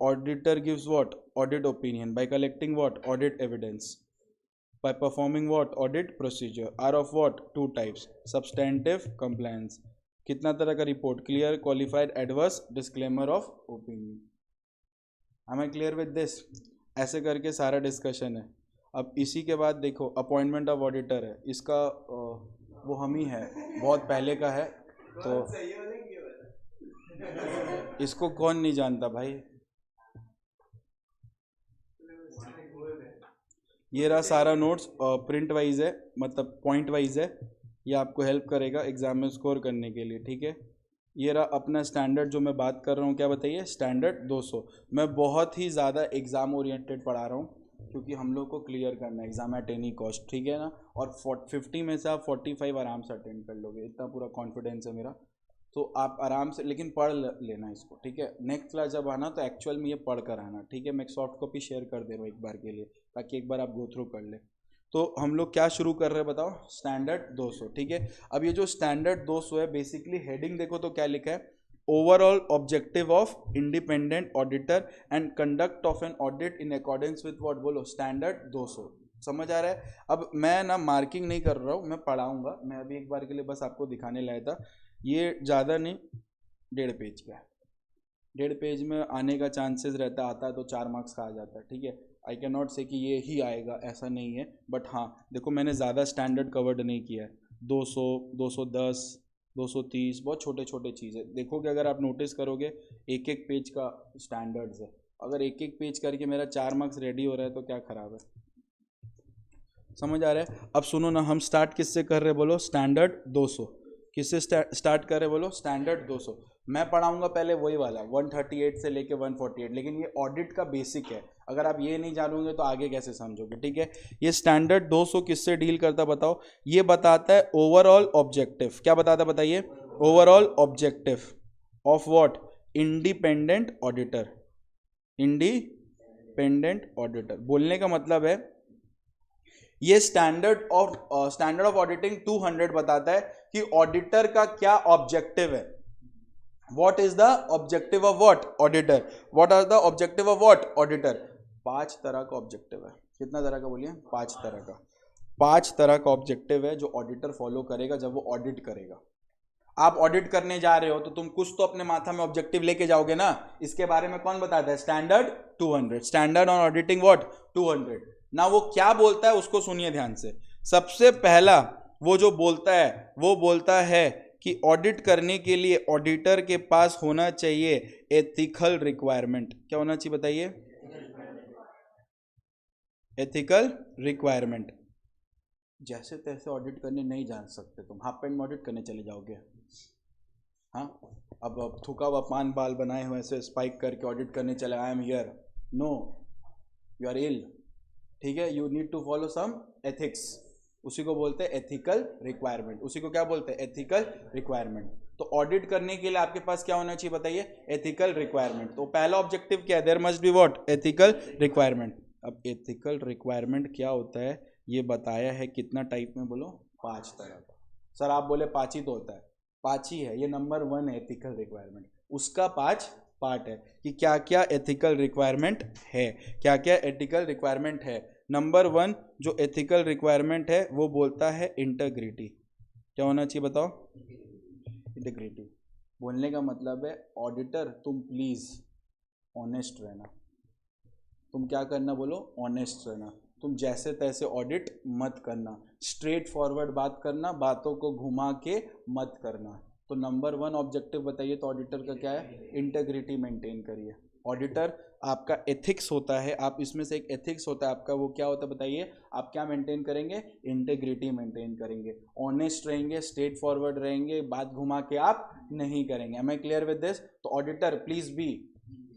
auditor gives what? Audit opinion. Bye collecting what? Audit evidence. By performing what? Audit procedure are of what? 2 types. Substantive, compliance. कितना तरह का report? Clear, qualified, adverse, disclaimer of opinion. Am I clear with this? ऐसे करके सारा discussion है. अब इसी के बाद देखो अपॉइंटमेंट ऑफ ऑडिटर है. इसका वो हम ही है, बहुत पहले का है, तो इसको कौन नहीं जानता भाई. ये रहा सारा नोट्स. प्रिंट वाइज है, मतलब पॉइंट वाइज है. ये आपको हेल्प करेगा एग्जाम में स्कोर करने के लिए, ठीक है? ये रहा अपना स्टैंडर्ड जो मैं बात कर रहा हूँ. क्या बताइए? स्टैंडर्ड 200. मैं बहुत ही ज़्यादा एग्ज़ाम ओरिएंटेड पढ़ा रहा हूँ क्योंकि हम लोग को क्लियर करना है एग्ज़ाम एट एनी कॉस्ट, ठीक है ना? और 50 में से आप 45 आराम से अटेंड कर लोगे, इतना पूरा कॉन्फिडेंस है मेरा. तो आप आराम से लेकिन पढ़ लेना इसको, ठीक है? नेक्स्ट क्लास जब आना तो एक्चुअल में ये पढ़ कर आना, ठीक है? मैं एक सॉफ्ट कॉपी शेयर कर दे रहा हूँ एक बार के लिए, ताकि एक बार आप गो थ्रू कर ले. तो हम लोग क्या शुरू कर रहे हैं बताओ? स्टैंडर्ड 200, ठीक है? अब ये जो स्टैंडर्ड 200 है, बेसिकली हेडिंग देखो तो क्या लिखा है? Overall objective of independent auditor and conduct of an audit in accordance with what? बोलो? स्टैंडर्ड 200. समझ आ रहा है? अब मैं ना मार्किंग नहीं कर रहा हूँ, मैं पढ़ाऊँगा. मैं अभी एक बार के लिए बस आपको दिखाने लाया था. ये ज़्यादा नहीं, 1.5 पेज का है. 1.5 पेज में आने का चांसेस रहता, आता है तो 4 मार्क्स का आ जाता है, ठीक है? आई कैन नॉट से कि ये ही आएगा, ऐसा नहीं है. बट हाँ देखो मैंने ज़्यादा स्टैंडर्ड कवर्ड नहीं किया है. 200, 210, 230 बहुत छोटे छोटे चीज़ें देखोगे. अगर आप नोटिस करोगे एक एक पेज का स्टैंडर्ड्स है. अगर एक एक पेज करके मेरा 4 मार्क्स रेडी हो रहा है तो क्या ख़राब है? समझ आ रहा है? अब सुनो ना, हम स्टार्ट किससे कर रहे हैं बोलो? स्टैंडर्ड 200. किससे स्टार्ट कर रहे बोलो? स्टैंडर्ड 200. मैं पढ़ाऊंगा पहले वही वाला 138 से लेके 148, लेकिन ये ऑडिट का बेसिक है, अगर आप ये नहीं जानोगे तो आगे कैसे समझोगे, ठीक है। ये स्टैंडर्ड 200 किससे डील करता बताओ, ये बताता है ओवरऑल ऑब्जेक्टिव, क्या बताता है बताइए, overall objective of what, independent auditor, independent auditor. बोलने का मतलब है ये स्टैंडर्ड ऑफ ऑडिटिंग 200 बताता है कि ऑडिटर का क्या ऑब्जेक्टिव है, what is the objective of what auditor, what are the objective of what auditor. 5 तरह का ऑब्जेक्टिव है, कितना तरह का बोलिए, 5 तरह का, 5 तरह का ऑब्जेक्टिव है जो ऑडिटर फॉलो करेगा जब वो ऑडिट करेगा। आप ऑडिट करने जा रहे हो तो तुम कुछ तो अपने माथा में ऑब्जेक्टिव लेके जाओगे ना, इसके बारे में कौन बताता है, standard 200, standard on auditing what 200 ना। वो क्या बोलता है उसको सुनिए ध्यान से। सबसे पहला वो जो बोलता है वो बोलता है कि ऑडिट करने के लिए ऑडिटर के पास होना चाहिए एथिकल रिक्वायरमेंट, क्या होना चाहिए बताइए, एथिकल रिक्वायरमेंट। जैसे तैसे ऑडिट करने नहीं जा सकते तुम, हाफ पैंट में ऑडिट करने चले जाओगे, हाँ। अब थूका हुआ पान बाल बनाए हुए ऐसे स्पाइक करके ऑडिट करने चले, I am here, no, you are ill, ठीक है। You need to follow some ethics, उसी को बोलते हैं एथिकल रिक्वायरमेंट, उसी को क्या बोलते हैं, एथिकल रिक्वायरमेंट। तो ऑडिट करने के लिए आपके पास क्या होना चाहिए बताइए, एथिकल रिक्वायरमेंट। तो पहला ऑब्जेक्टिव क्या है, there must be what, ethical requirement. अब एथिकल रिक्वायरमेंट क्या होता है ये बताया है, कितना टाइप में बोलो, 5 तरह का। सर आप बोले 5 ही तो होता है, 5 ही है, ये नंबर 1 है एथिकल रिक्वायरमेंट, उसका 5 पार्ट है कि क्या क्या एथिकल रिक्वायरमेंट है, क्या क्या एथिकल रिक्वायरमेंट है। नंबर 1 जो एथिकल रिक्वायरमेंट है वो बोलता है इंटेग्रिटी, क्या होना चाहिए बताओ, इंटेग्रिटी। बोलने का मतलब है ऑडिटर तुम प्लीज ऑनेस्ट रहना, तुम क्या करना बोलो, ऑनेस्ट रहना, तुम जैसे तैसे ऑडिट मत करना, स्ट्रेट फॉरवर्ड बात करना, बातों को घुमा के मत करना। तो नंबर 1 ऑब्जेक्टिव बताइए तो ऑडिटर का क्या है, इंटेग्रिटी मेंटेन करिए। ऑडिटर आपका एथिक्स होता है, आप इसमें से एक एथिक्स होता है आपका, वो क्या होता है बताइए, आप क्या मेंटेन करेंगे, इंटेग्रिटी मेंटेन करेंगे, ऑनेस्ट रहेंगे, स्ट्रेट फॉरवर्ड रहेंगे, बात घुमा के आप नहीं करेंगे। Am I clear with this. तो auditor please be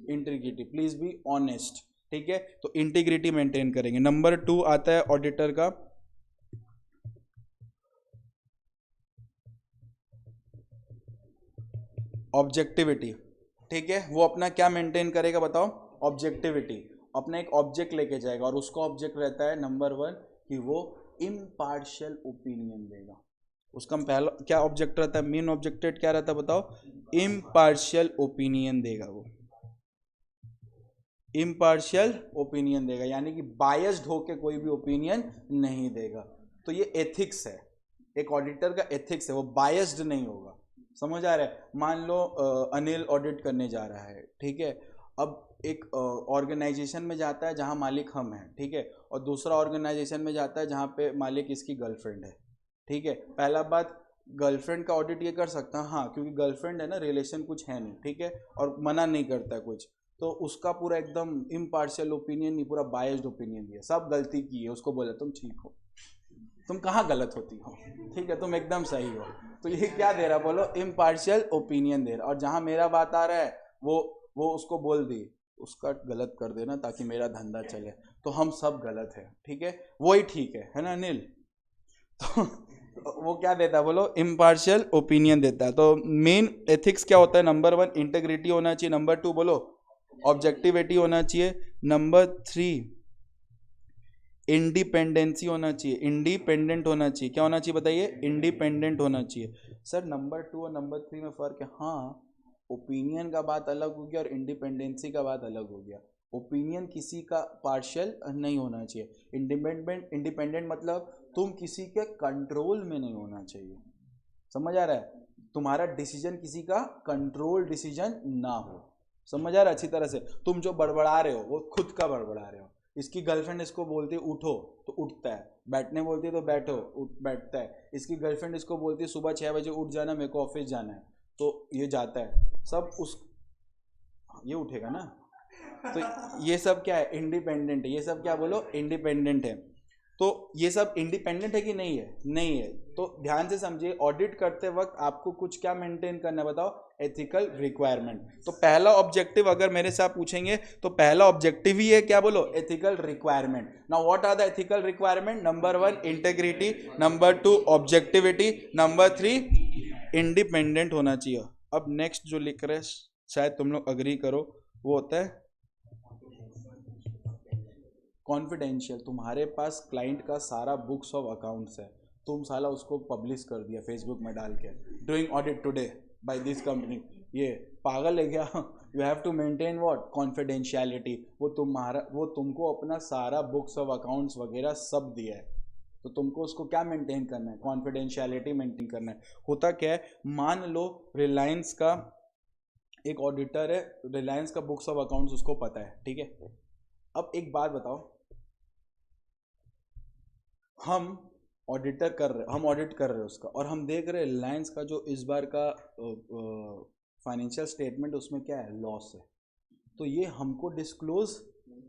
integrity, please be honest, ठीक है। तो इंटीग्रिटी मेंटेन करेंगे। नंबर 2 आता है ऑडिटर का ऑब्जेक्टिविटी, ठीक है। वो अपना क्या मेंटेन करेगा बताओ, ऑब्जेक्टिविटी, अपना एक ऑब्जेक्ट लेके जाएगा और उसका ऑब्जेक्ट रहता है नंबर 1 कि वो इम्पार्शियल ओपिनियन देगा। उसका पहला क्या ऑब्जेक्ट रहता है, मेन ऑब्जेक्टिव क्या रहता है बताओ, इम्पार्शियल ओपिनियन देगा, वो इम्पार्शियल ओपिनियन देगा, यानी कि बायस्ड होके कोई भी ओपिनियन नहीं देगा। तो ये एथिक्स है, एक ऑडिटर का एथिक्स है, वो बायस्ड नहीं होगा। समझ आ रहा है। मान लो अनिल ऑडिट करने जा रहा है, ठीक है। अब एक ऑर्गेनाइजेशन में जाता है जहां मालिक हम हैं, ठीक है, और दूसरा ऑर्गेनाइजेशन में जाता है जहां पे मालिक इसकी गर्लफ्रेंड है, ठीक है। पहला बात, गर्लफ्रेंड का ऑडिट ये कर सकता है, हाँ, क्योंकि गर्लफ्रेंड है ना, रिलेशन कुछ है नहीं, ठीक है, और मना नहीं करता कुछ, तो उसका पूरा एकदम इम्पार्शियल ओपिनियन नहीं, पूरा बायस्ड ओपिनियन दिया, सब गलती की है, उसको बोला तुम ठीक हो, तुम कहाँ गलत होती हो, ठीक है, तुम एकदम सही हो। तो ये क्या दे रहा बोलो, इम्पार्शियल ओपिनियन दे रहा। और जहाँ मेरा बात आ रहा है वो उसको बोल दी, उसका गलत कर देना ताकि मेरा धंधा चले, तो हम सब गलत है, ठीक है, वही ठीक है ना अनिल। तो वो क्या देता है बोलो, इम्पार्शियल ओपिनियन देता है। तो मेन एथिक्स क्या होता है, नंबर 1 इंटेग्रिटी होना चाहिए, नंबर 2 बोलो ऑब्जेक्टिविटी होना चाहिए, नंबर 3 इंडिपेंडेंसी होना चाहिए, इंडिपेंडेंट होना चाहिए, क्या होना चाहिए बताइए, इंडिपेंडेंट होना चाहिए। सर नंबर 2 और नंबर 3 में फर्क है, हाँ, ओपिनियन का बात अलग हो गया और इंडिपेंडेंसी का बात अलग हो गया। ओपिनियन किसी का पार्शियल नहीं होना चाहिए, इंडिपेंडेंट मतलब तुम किसी के कंट्रोल में नहीं होना चाहिए, समझ आ रहा है, तुम्हारा डिसीजन किसी का कंट्रोल डिसीजन ना हो, समझ आ रहा है अच्छी तरह से। तुम जो बड़बड़ा रहे हो वो खुद का बड़बड़ा रहे हो, इसकी गर्लफ्रेंड इसको बोलती है उठो तो उठता है, बैठने बोलती है तो बैठो बैठता है, इसकी गर्लफ्रेंड इसको बोलती है सुबह 6 बजे उठ जाना, मेरे को ऑफिस जाना है, तो ये जाता है, सब उस ये उठेगा ना। तो ये सब क्या है, इंडिपेंडेंट है, ये सब क्या बोलो, इंडिपेंडेंट है। तो ये सब इंडिपेंडेंट है कि नहीं है? नहीं है। तो ध्यान से समझिए, ऑडिट करते वक्त आपको कुछ क्या मेंटेन करना है बताओ? Ethical requirement. तो पहला ऑब्जेक्टिव अगर मेरे से आप पूछेंगे तो पहला ऑब्जेक्टिव ही है क्या? बोलो, ethical requirement. Now what are the ethical requirement? Number 1 integrity, number 2 objectivity, number 3 independent होना चाहिए। अब नेक्स्ट जो लिख रहे शायद तुम लोग अग्री करो, वो होता है कॉन्फिडेंशियल। तुम्हारे पास क्लाइंट का सारा बुक्स ऑफ अकाउंट्स है, तुम साला उसको पब्लिश कर दिया फेसबुक में डाल के, doing audit today by this company. ये पागल है क्या? You have to maintain what? Confidentiality. वो तुमको अपना सारा बुक्स ऑफ अकाउंट्स वगैरह सब दिया है, तो तुमको उसको क्या मेंटेन करना है? कॉन्फिडेंशियलिटी मेंटेन करना है। होता क्या है, मान लो रिलायंस का एक ऑडिटर है, रिलायंस का बुक्स ऑफ अकाउंट्स उसको पता है, ठीक है। अब एक बात बताओ, हम ऑडिट कर रहे हैं उसका, और हम देख रहे हैं रिलायंस का जो इस बार का फाइनेंशियल स्टेटमेंट, उसमें क्या है? लॉस है। तो ये हमको डिस्क्लोज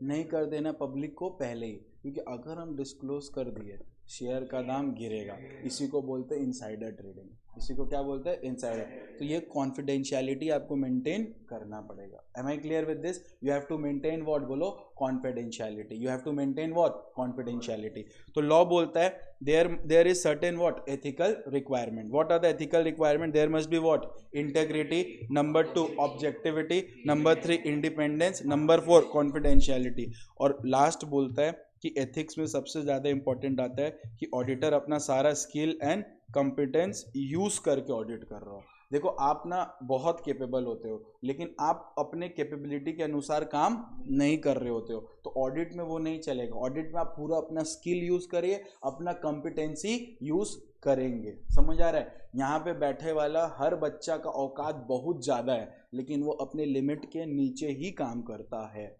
नहीं कर देना पब्लिक को पहले ही, क्योंकि अगर हम डिस्क्लोज कर दिए शेयर का दाम गिरेगा। इसी को बोलते हैं इनसाइडर ट्रेडिंग। इसी को क्या बोलते हैं? इनसाइडर। तो ये कॉन्फिडेंशियलिटी आपको मेंटेन करना पड़ेगा। Am I clear with this? You have to maintain what? बोलो, confidentiality. You have to maintain what? Confidentiality. तो लॉ बोलता है there is certain what? Ethical requirement. What are the ethical requirement? There must be what? Integrity, number 2 objectivity, number 3 independence, number 4 confidentiality. और last बोलता है कि ethics में सबसे ज़्यादा इंपॉर्टेंट आता है कि ऑडिटर अपना सारा स्किल एंड कॉम्पिटेंस यूज़ करके ऑडिट कर रहा हो। देखो, आप ना बहुत कैपेबल होते हो, लेकिन आप अपने कैपेबिलिटी के अनुसार काम नहीं कर रहे होते हो, तो ऑडिट में वो नहीं चलेगा। ऑडिट में आप पूरा अपना स्किल यूज़ करिए, अपना कॉम्पिटेंसी यूज़ करेंगे। समझ आ रहा है? यहाँ पे बैठे वाला हर बच्चा का औकात बहुत ज़्यादा है, लेकिन वो अपने लिमिट के नीचे ही काम करता है।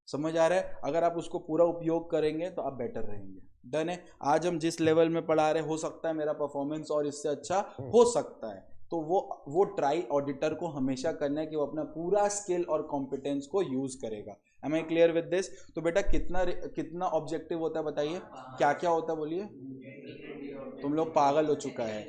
समझ आ रहा है? अगर आप उसको पूरा उपयोग करेंगे तो आप बेटर रहेंगे। डन है? आज हम जिस लेवल में पढ़ा रहे, हो सकता है मेरा परफॉर्मेंस और इससे अच्छा हो सकता है, तो वो ट्राई ऑडिटर को हमेशा करना है कि वो अपना पूरा स्किल और कॉम्पिटेंस को यूज करेगा। Am I clear with this? तो बेटा कितना ऑब्जेक्टिव होता है बताइए? क्या क्या होता है बोलिए? तुम लोग पागल हो चुका है,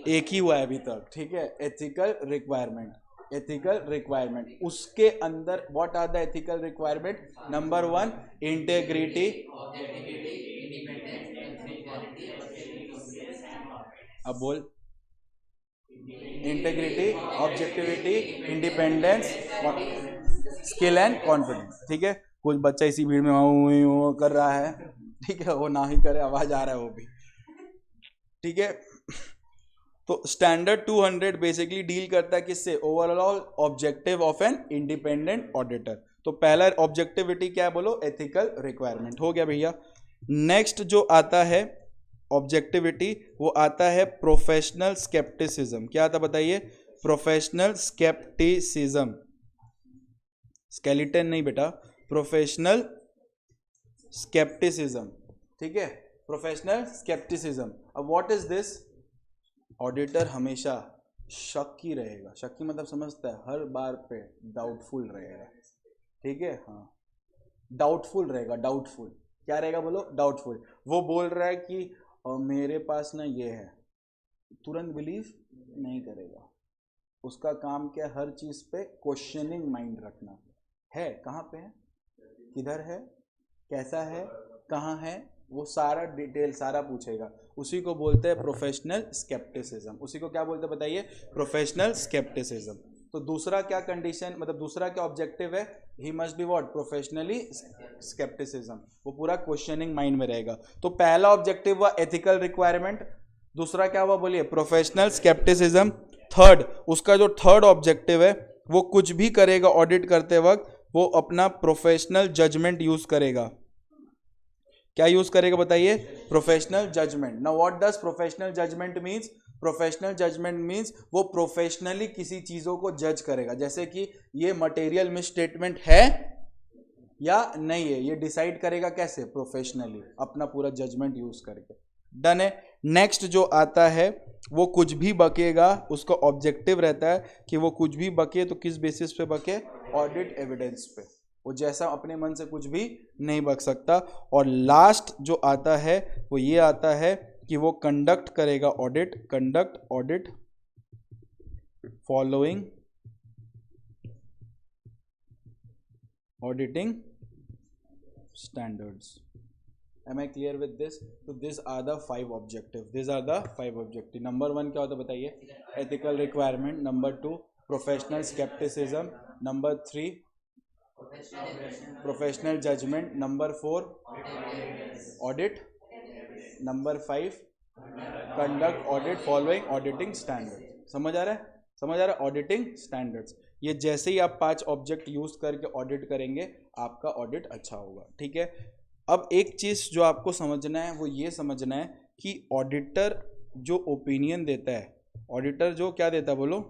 एक ही हुआ है अभी तक, ठीक है। एथिकल रिक्वायरमेंट, एथिकल रिक्वायरमेंट, उसके अंदर what are the ethical requirement? Number 1 integrity, अब बोल, integrity, objectivity, independence, skill and confidence. ठीक है, कुछ बच्चा इसी भीड़ में कर रहा है, ठीक है, वो ना ही करे, आवाज आ रहा है वो भी, ठीक है। तो स्टैंडर्ड 200 बेसिकली डील करता है किससे? Overall objective of an independent auditor. तो पहला ऑब्जेक्टिविटी क्या है बोलो? Ethical requirement. हो गया भैया। नेक्स्ट जो आता है ऑब्जेक्टिविटी, वो आता है प्रोफेशनल स्केप्टिसिज्म। क्या आता बताइए? प्रोफेशनल स्केप्टिसिज्म, स्केलेटन नहीं बेटा, प्रोफेशनल स्केप्टिसिज्म, ठीक है, प्रोफेशनल स्केप्टिसिज्म। अब व्हाट इज दिस? ऑडिटर हमेशा शक ही रहेगा। शक की मतलब समझता है, हर बार पे डाउटफुल रहेगा, ठीक है, हाँ, डाउटफुल रहेगा। डाउटफुल क्या रहेगा बोलो? डाउटफुल। वो बोल रहा है कि मेरे पास ना ये है, तुरंत बिलीव नहीं करेगा। उसका काम क्या? हर चीज पे क्वेश्चनिंग माइंड रखना है। कहाँ पे है, किधर है, कैसा है, कहाँ है, वो सारा डिटेल सारा पूछेगा। उसी को बोलते हैं प्रोफेशनल स्केप्टिसिज्म। उसी को क्या बोलते हैं बताइए? Professional scepticism. तो दूसरा क्या कंडीशन, मतलब दूसरा क्या ऑब्जेक्टिव है? He must be what? Professionally scepticism. वो पूरा क्वेश्चनिंग माइंड में रहेगा। तो पहला ऑब्जेक्टिव हुआ एथिकल रिक्वायरमेंट, दूसरा क्या हुआ बोलिए? Professional scepticism. थर्ड, उसका जो थर्ड ऑब्जेक्टिव है, वो कुछ भी करेगा ऑडिट करते वक्त, वो अपना प्रोफेशनल जजमेंट यूज करेगा। क्या यूज करेगा बताइए? Professional judgement. Now what does professional judgement means? Professional judgement means वो प्रोफेशनली किसी चीजों को जज करेगा, जैसे कि ये मटेरियल मिस स्टेटमेंट है या नहीं है, ये डिसाइड करेगा कैसे? प्रोफेशनली, अपना पूरा जजमेंट यूज करके। डन है। नेक्स्ट जो आता है, वो कुछ भी बकेगा, उसका ऑब्जेक्टिव रहता है कि वो कुछ भी बके तो किस बेसिस पे बके? ऑडिट एविडेंस पे। वो जैसा अपने मन से कुछ भी नहीं बक सकता। और लास्ट जो आता है वो ये आता है कि वो कंडक्ट करेगा audit, conduct audit following auditing standards. Am I clear with this? So these are the 5 objectives. These are the 5 objectives. Number 1 क्या होता है बताइए? Ethical requirement. Number 2 professional skepticism. Number 3 professional judgment. Number 4 audit. Number 5 conduct audit following auditing standards. समझ आ रहा है? समझ आ रहा है? Auditing standards. ये जैसे ही आप 5 ऑब्जेक्ट यूज करके ऑडिट करेंगे आपका ऑडिट अच्छा होगा। ठीक है, अब एक चीज जो आपको समझना है वो ये समझना है कि ऑडिटर जो ओपिनियन देता है, ऑडिटर जो क्या देता है बोलो,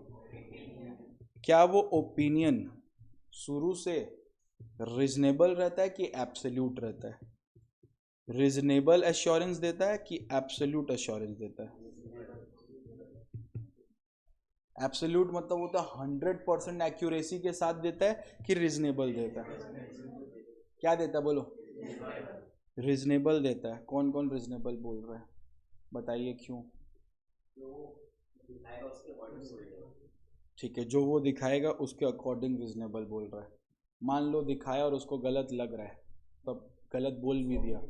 क्या वो ओपिनियन शुरू से रीजनेबल रहता है कि एब्सोल्यूट रहता है? रीजनेबल एश्योरेंस देता है कि एब्सोल्यूट एश्योरेंस देता है? एब्सोल्यूट मतलब होता है 100% एक्यूरेसी के साथ देता है कि रीजनेबल देता है? क्या देता है बोलो? रीजनेबल देता है। कौन कौन रीजनेबल बोल रहा है बताइए क्यों? ठीक है, जो वो दिखाएगा उसके अकॉर्डिंग रीजनेबल बोल रहा है। मान लो दिखाया और उसको गलत लग रहा है, तब गलत बोल भी दिया,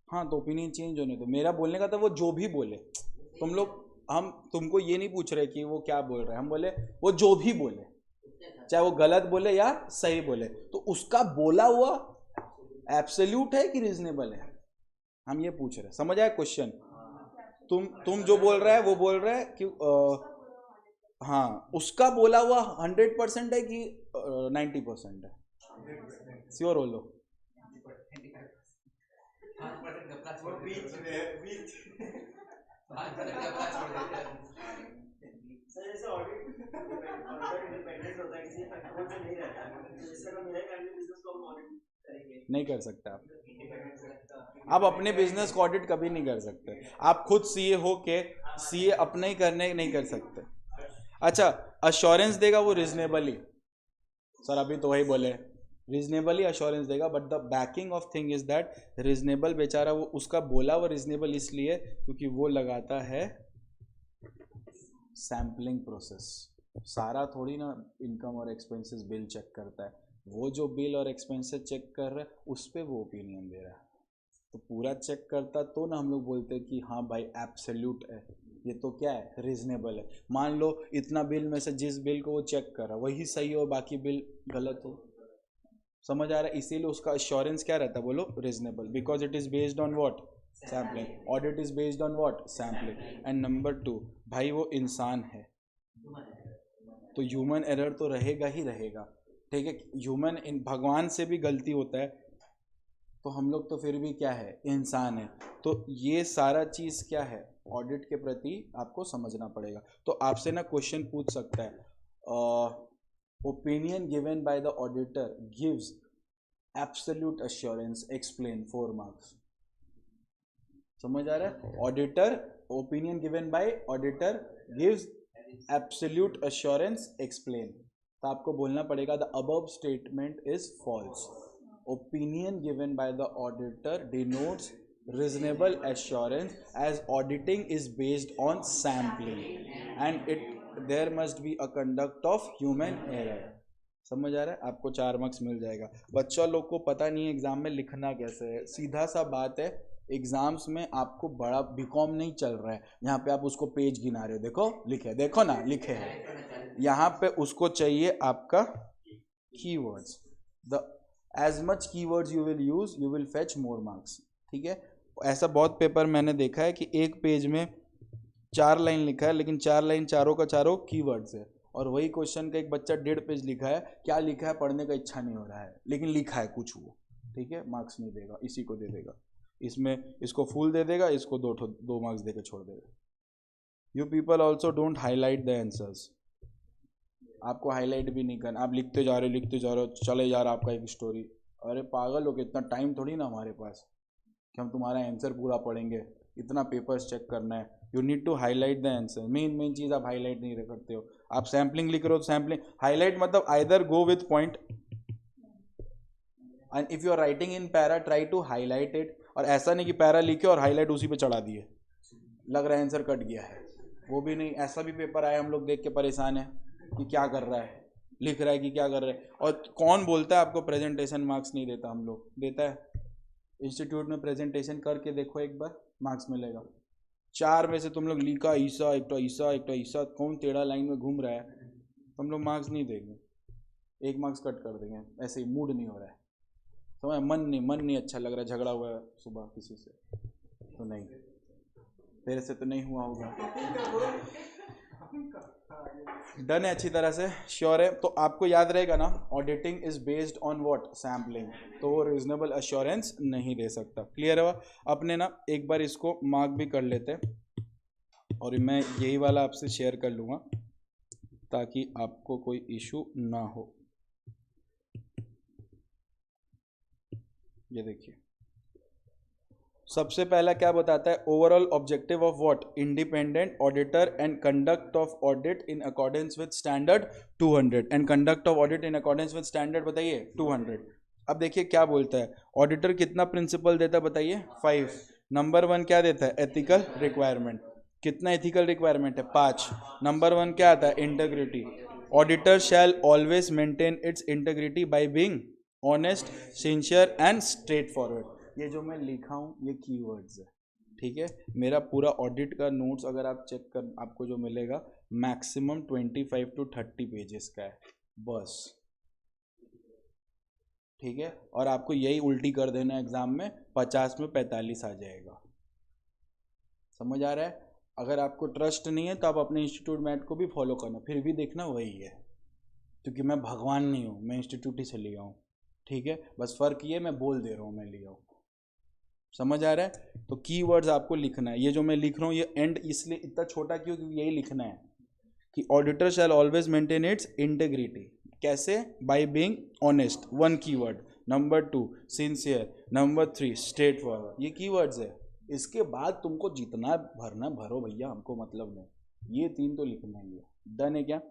हाँ तो ओपिनियन चेंज होने दो। मेरा बोलने का था वो जो भी बोले, तुम लोग, हम तुमको ये नहीं पूछ रहे कि वो क्या बोल रहे हैं, हम बोले वो जो भी बोले, चाहे वो गलत बोले या सही बोले, तो उसका बोला हुआ एब्सोल्यूट है कि रीजनेबल है, हम ये पूछ रहे हैं। समझ आया क्वेश्चन? तुम जो बोल रहा है वो बोल रहा है कि हाँ उसका बोला हुआ 100% है कि 90% है? श्योर हो लो। नहीं कर सकते आप अपने बिजनेस को ऑडिट कभी नहीं कर सकते। आप खुद सीए हो के सीए अपने ही करने नहीं कर सकते। अच्छा, अश्योरेंस देगा वो रीजनेबली, सर अभी तो वही बोले रीजनेबली अश्योरेंस देगा, but the banking of thing is that reasonable बेचारा वो उसका बोला वो रीजनेबल इसलिए क्योंकि वो लगाता है सैम्पलिंग प्रोसेस। सारा थोड़ी ना इनकम और एक्सपेंसेस बिल चेक करता है, वो जो बिल और एक्सपेंसेस चेक कर रहा है उस पर वो ओपिनियन दे रहा है। तो पूरा चेक करता तो ना हम लोग बोलते कि हाँ भाई एब्सोल्यूट है, ये तो क्या है रीजनेबल है। मान लो इतना बिल में से जिस बिल को वो चेक कर रहा है वही सही हो बाकी बिल गलत हो, समझ आ रहा है? इसीलिए उसका अश्योरेंस क्या रहता है बोलो? Reasonable, because it is based on what? Sampling. Audit is based on what? Sampling. And number 2, भाई वो इंसान है तो ह्यूमन एरर तो रहेगा ही रहेगा। ठीक है, ह्यूमन इन भगवान से भी गलती होता है, तो हम लोग तो फिर भी क्या है? इंसान है। तो ये सारा चीज़ क्या है? ऑडिट के प्रति आपको समझना पड़ेगा। तो आपसे ना क्वेश्चन पूछ सकता है, opinion given by the auditor gives absolute assurance, explain, 4 marks. समझ आ रहा है? Auditor, opinion given by auditor gives absolute assurance, explain. तो आपको बोलना पड़ेगा the above statement is false. Opinion given by the auditor denotes reasonable assurance as auditing is based on sampling and there must be a conduct of human error। समझ आ रहा है? आपको 4 marks मिल जाएगा। बच्चों लोग को पता नहीं है एग्जाम में लिखना कैसे है, सीधा सा बात है। एग्जाम्स में आपको बड़ा बीकॉम नहीं चल रहा है, यहाँ पे आप उसको पेज गिना रहे हो, देखो लिखे, देखो ना लिखे हैं, यहाँ पे उसको चाहिए आपका keywords. The as much keywords you will use you will fetch more marks। ठीक है, ऐसा बहुत पेपर मैंने देखा है कि एक पेज में 4 लाइन लिखा है लेकिन 4 लाइन चारों का चारों कीवर्ड्स है, और वही क्वेश्चन का एक बच्चा 1.5 पेज लिखा है, क्या लिखा है पढ़ने का इच्छा नहीं हो रहा है लेकिन लिखा है कुछ वो। ठीक है, मार्क्स नहीं देगा, इसी को दे देगा, इसमें इसको फुल दे देगा, इसको 2 मार्क्स देकर छोड़ देगा। You people also don't highlight the answers. आपको हाईलाइट भी नहीं करना, आप लिखते जा रहे हो लिखते जा रहे हो, चले जा रहा आपका एक स्टोरी। अरे पागल हो, इतना टाइम थोड़ी ना हमारे पास कि हम तुम्हारा आंसर पूरा पढ़ेंगे, इतना पेपर्स चेक करना है। You need to highlight the answer, main चीज़ आप हाईलाइट नहीं करते हो। आप सैम्पलिंग लिख रहे हो तो सैम्पलिंग हाईलाइट मतलब either go with point and if you are writing in para try to highlight it, और ऐसा नहीं कि पैरा लिखे और हाईलाइट उसी पे चढ़ा दिए, लग रहा है आंसर कट गया है, वो भी नहीं। ऐसा भी पेपर आया, हम लोग देख के परेशान है कि क्या कर रहा है, लिख रहा है कि क्या कर रहा है। और कौन बोलता है आपको प्रेजेंटेशन मार्क्स नहीं देता? हम लोग देता है। इंस्टीट्यूट में प्रेजेंटेशन करके देखो एक बार, मार्क्स मिलेगा। 4 में से तुम लोग लिखा ईसा एक तो ईसा एक तो ईसा, कौन टेढ़ा लाइन में घूम रहा है, तो हम लोग मार्क्स नहीं देंगे, 1 मार्क्स कट कर देंगे, ऐसे ही मूड नहीं हो रहा है, समझ, मन नहीं अच्छा लग रहा है, झगड़ा हुआ है सुबह किसी से, तो नहीं, तेरे से तो नहीं हुआ होगा। डन है, अच्छी तरह से श्योर है। तो आपको याद रहेगा ना, auditing is based on what, sampling, तो वो रीजनेबल अश्योरेंस नहीं दे सकता। क्लियर है? अपने ना एक बार इसको मार्क भी कर लेते हैं, और मैं यही वाला आपसे शेयर कर लूँगा ताकि आपको कोई इशू ना हो। ये देखिए, सबसे पहला क्या बताता है, overall objective of what, independent auditor and conduct of audit in accordance with standard 200, and conduct of audit in accordance with standard बताइए 200। अब देखिए क्या बोलता है, ऑडिटर कितना प्रिंसिपल देता है बताइए, 5। नंबर 1 क्या देता है, एथिकल रिक्वायरमेंट, कितना एथिकल रिक्वायरमेंट है, 5। नंबर 1 क्या आता है, integrity, auditor shall always maintain its integrity bye being honest, sincere and straight forward. ये जो मैं लिखा हूँ ये कीवर्ड्स है, ठीक है। मेरा पूरा ऑडिट का नोट्स अगर आप चेक कर, आपको जो मिलेगा मैक्सिमम 25 to 30 पेजेस का है बस, ठीक है। और आपको यही उल्टी कर देना एग्जाम में, 50 में 45 आ जाएगा। समझ आ रहा है? अगर आपको ट्रस्ट नहीं है तो आप अपने इंस्टीट्यूट मैट को भी फॉलो करना, फिर भी देखना वही है, क्योंकि मैं भगवान नहीं हूँ, मैं इंस्टीट्यूट ही से लिया हूँ, ठीक है। बस फर्क ये मैं बोल दे रहा हूँ मैं लिया हूँ। समझ आ रहा है? तो कीवर्ड्स आपको लिखना है। ये जो मैं लिख रहा हूँ ये एंड इसलिए इतना छोटा क्यों, क्योंकि यही लिखना है कि auditor shall always maintain its integrity. कैसे? By being honest, 1 keyword. Number 2 sincere, number 3 straightforward. ये कीवर्ड्स है। इसके बाद तुमको जितना भरना भरो भैया, हमको मतलब नहीं, ये 3 तो लिखना ही है। डन है क्या?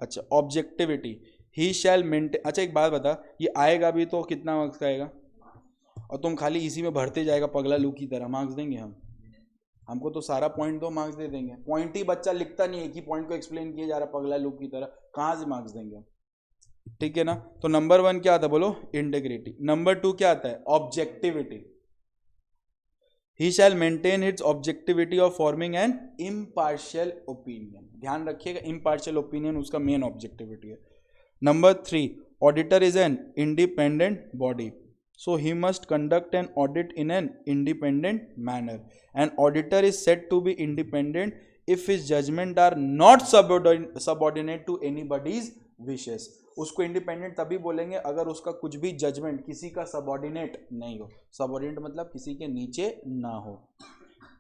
अच्छा, ऑब्जेक्टिविटी, ही शैल मेंटेन। अच्छा एक बात बता, ये आएगा भी तो कितना मार्क्स का आएगा? और तुम खाली इसी में भरते जाएगा पगला लू की तरह, मार्क्स देंगे हम? हमको तो सारा पॉइंट दो, मार्क्स दे देंगे। पॉइंट ही बच्चा लिखता नहीं है, एक ही पॉइंट को एक्सप्लेन किया जा रहा पगला लू की तरह, कहाँ से मार्क्स देंगे? ठीक है ना। तो नंबर 1 क्या आता है बोलो, इंटेग्रिटी। नंबर 2 क्या आता है, objectivity, he shall maintain its objectivity of forming an impartial opinion. ध्यान रखिएगा, इम्पार्शियल ओपिनियन उसका मेन ऑब्जेक्टिविटी है। Number 3 auditor is an independent body, so he must conduct an audit in an independent manner. An auditor is said to be independent if his judgment are not subordinate to anybody's wishes. उसको independent तभी बोलेंगे अगर उसका कुछ भी judgement किसी का subordinate नहीं हो। सबॉर्डिनेट मतलब किसी के नीचे ना हो।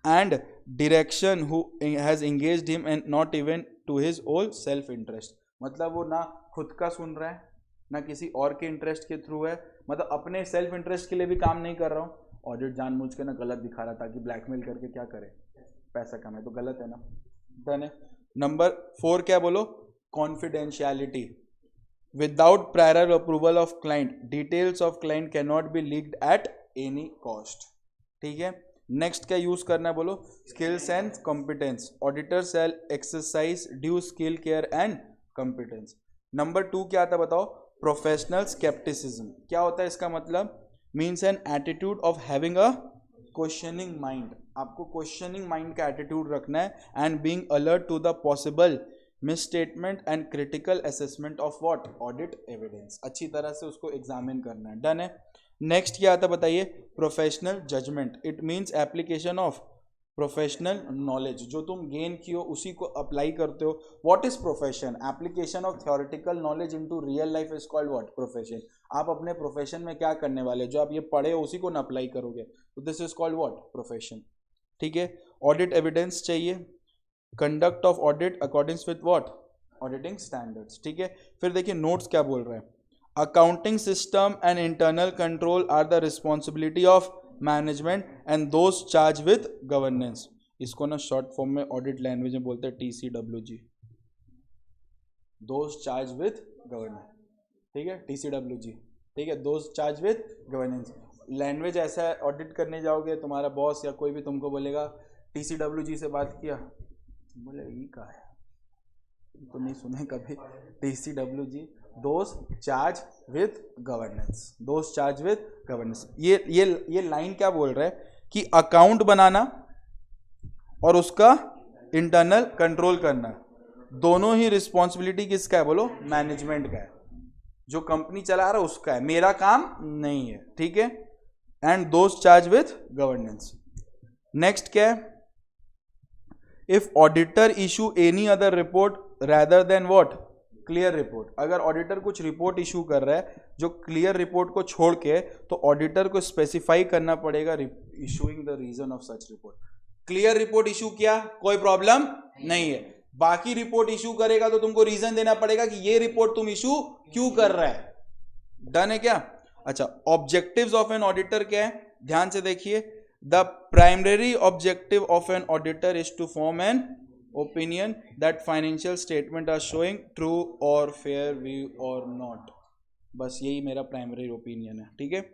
And direction who has engaged him and not even to his own self interest, मतलब वो ना खुद का सुन रहा है ना किसी और के इंटरेस्ट के थ्रू है, मतलब अपने सेल्फ इंटरेस्ट के लिए भी काम नहीं कर रहा हूँ। ऑडिट जानबूझ के ना गलत दिखा रहा ताकि ब्लैकमेल करके क्या करे, पैसा कमाए, तो गलत है ना। डन है। नंबर 4 क्या बोलो, confidentiality, without prior approval of client details of client can not be leaked at any cost. ठीक है। नेक्स्ट क्या यूज करना है बोलो, skills and competence, auditor shall exercise due skill care and competence. Number 2 क्या आता है बताओ, प्रोफेशनल स्केप्टिसिज्म। क्या होता है इसका मतलब, means an attitude of having a questioning mind. आपको क्वेश्चनिंग माइंड का एटीट्यूड रखना है and being alert to the possible misstatement and critical assessment of what, audit evidence. अच्छी तरह से उसको एग्जामिन करना है। डन है। नेक्स्ट क्या आता है बताइए, professional judgement. It means application of professional knowledge, जो तुम गेन किए हो उसी को अप्लाई करते हो। What is profession, application of theoretical knowledge into real life is called what, profession. आप अपने प्रोफेशन में क्या करने वाले, जो आप ये पढ़े हो उसी को ना अप्लाई करोगे, तो this is called what, profession. ठीक है। ऑडिट एविडेंस चाहिए, conduct of audit according with what, auditing standards. ठीक है। फिर देखिए नोट्स क्या बोल रहे हैं, accounting system and internal control are the responsibility of management and those charge with governance. इसको ना शॉर्ट फॉर्म में ऑडिट लैंग्वेज में बोलते हैं TCWG, those charge with governance. ठीक है, TCWG। ठीक है, those charge with governance. Language ऐसा है, ऑडिट करने जाओगे तुम्हारा बॉस या कोई भी तुमको बोलेगा TCWG से बात किया, बोले ये क्या है, तो नहीं सुने कभी। TCWG, those charge with governance, those charge with governance. ये लाइन क्या बोल रहा है कि अकाउंट बनाना और उसका इंटरनल कंट्रोल करना, दोनों ही रिस्पॉन्सिबिलिटी किसका है, बोलो मैनेजमेंट का है। जो कंपनी चला रहा है उसका है, मेरा काम नहीं है, ठीक है। And those charge with governance. Next क्या है, if auditor issue any other report rather than what, clear report. अगर ऑडिटर कुछ रिपोर्ट इशू कर रहा है जो क्लियर रिपोर्ट को छोड़ के, तो ऑडिटर को स्पेसिफाई करना पड़ेगा issuing the reason of such report. Clear report issue किया, कोई प्रॉब्लम नहीं है, बाकी रिपोर्ट इशू करेगा तो तुमको रीजन देना पड़ेगा कि ये रिपोर्ट तुम इशू क्यों कर रहा है। डन है क्या? अच्छा, ऑब्जेक्टिव्स ऑफ एन ऑडिटर क्या है, ध्यान से देखिए। The primary objective of an auditor is to form an opinion that financial statement are showing true और फेयर व्यू और नॉट। बस यही मेरा प्राइमरी ओपिनियन है, ठीक है।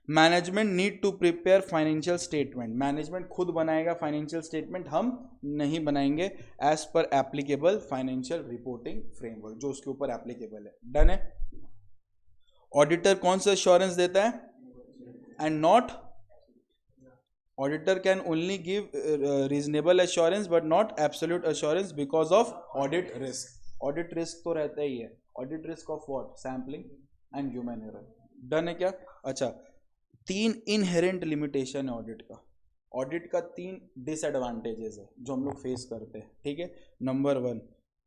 Management need to prepare financial statement, management खुद बनाएगा फाइनेंशियल स्टेटमेंट, हम नहीं बनाएंगे, as per applicable financial reporting framework, जो उसके ऊपर एप्लीकेबल है। डन है। ऑडिटर कौन सा एश्योरेंस देता है, and not, auditor can only give reasonable assurance but not absolute assurance because of audit risk. Audit risk तो रहता ही है, audit risk of what, sampling and human error. Done है क्या? अच्छा, 3 इनहेरेंट लिमिटेशन है ऑडिट का। ऑडिट का 3 disadvantages है जो हम लोग फेस करते हैं, ठीक है। Number 1,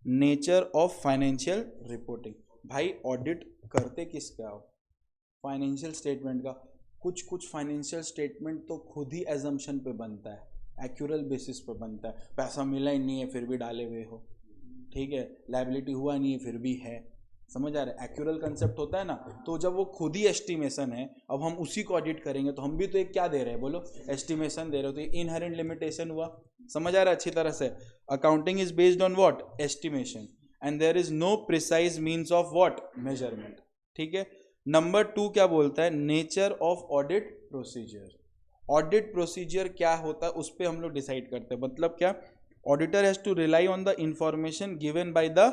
nature of financial reporting. भाई ऑडिट करते किसका हो, फाइनेंशियल स्टेटमेंट का। कुछ फाइनेंशियल स्टेटमेंट तो खुद ही एजम्पशन पे बनता है, एक्यूरल बेसिस पे बनता है, पैसा मिला ही नहीं है फिर भी डाले हुए हो, ठीक है, लायबिलिटी हुआ नहीं है फिर भी है, समझ आ रहा है, एक्यूरल कंसेप्ट होता है ना। तो जब वो खुद ही एस्टिमेशन है, अब हम उसी को ऑडिट करेंगे तो हम भी तो एक क्या दे रहे हैं, बोलो एस्टिमेशन दे रहे हो, तो ये इनहेरेंट लिमिटेशन हुआ। समझ आ रहा है अच्छी तरह से। Accounting is based on what, estimation, and there is no precise means of what, measurement, ठीक है। नंबर 2 क्या बोलता है, nature of audit procedure. Audit procedure क्या होता है उस पर हम लोग डिसाइड करते हैं, मतलब क्या, auditor has to rely on the information given by the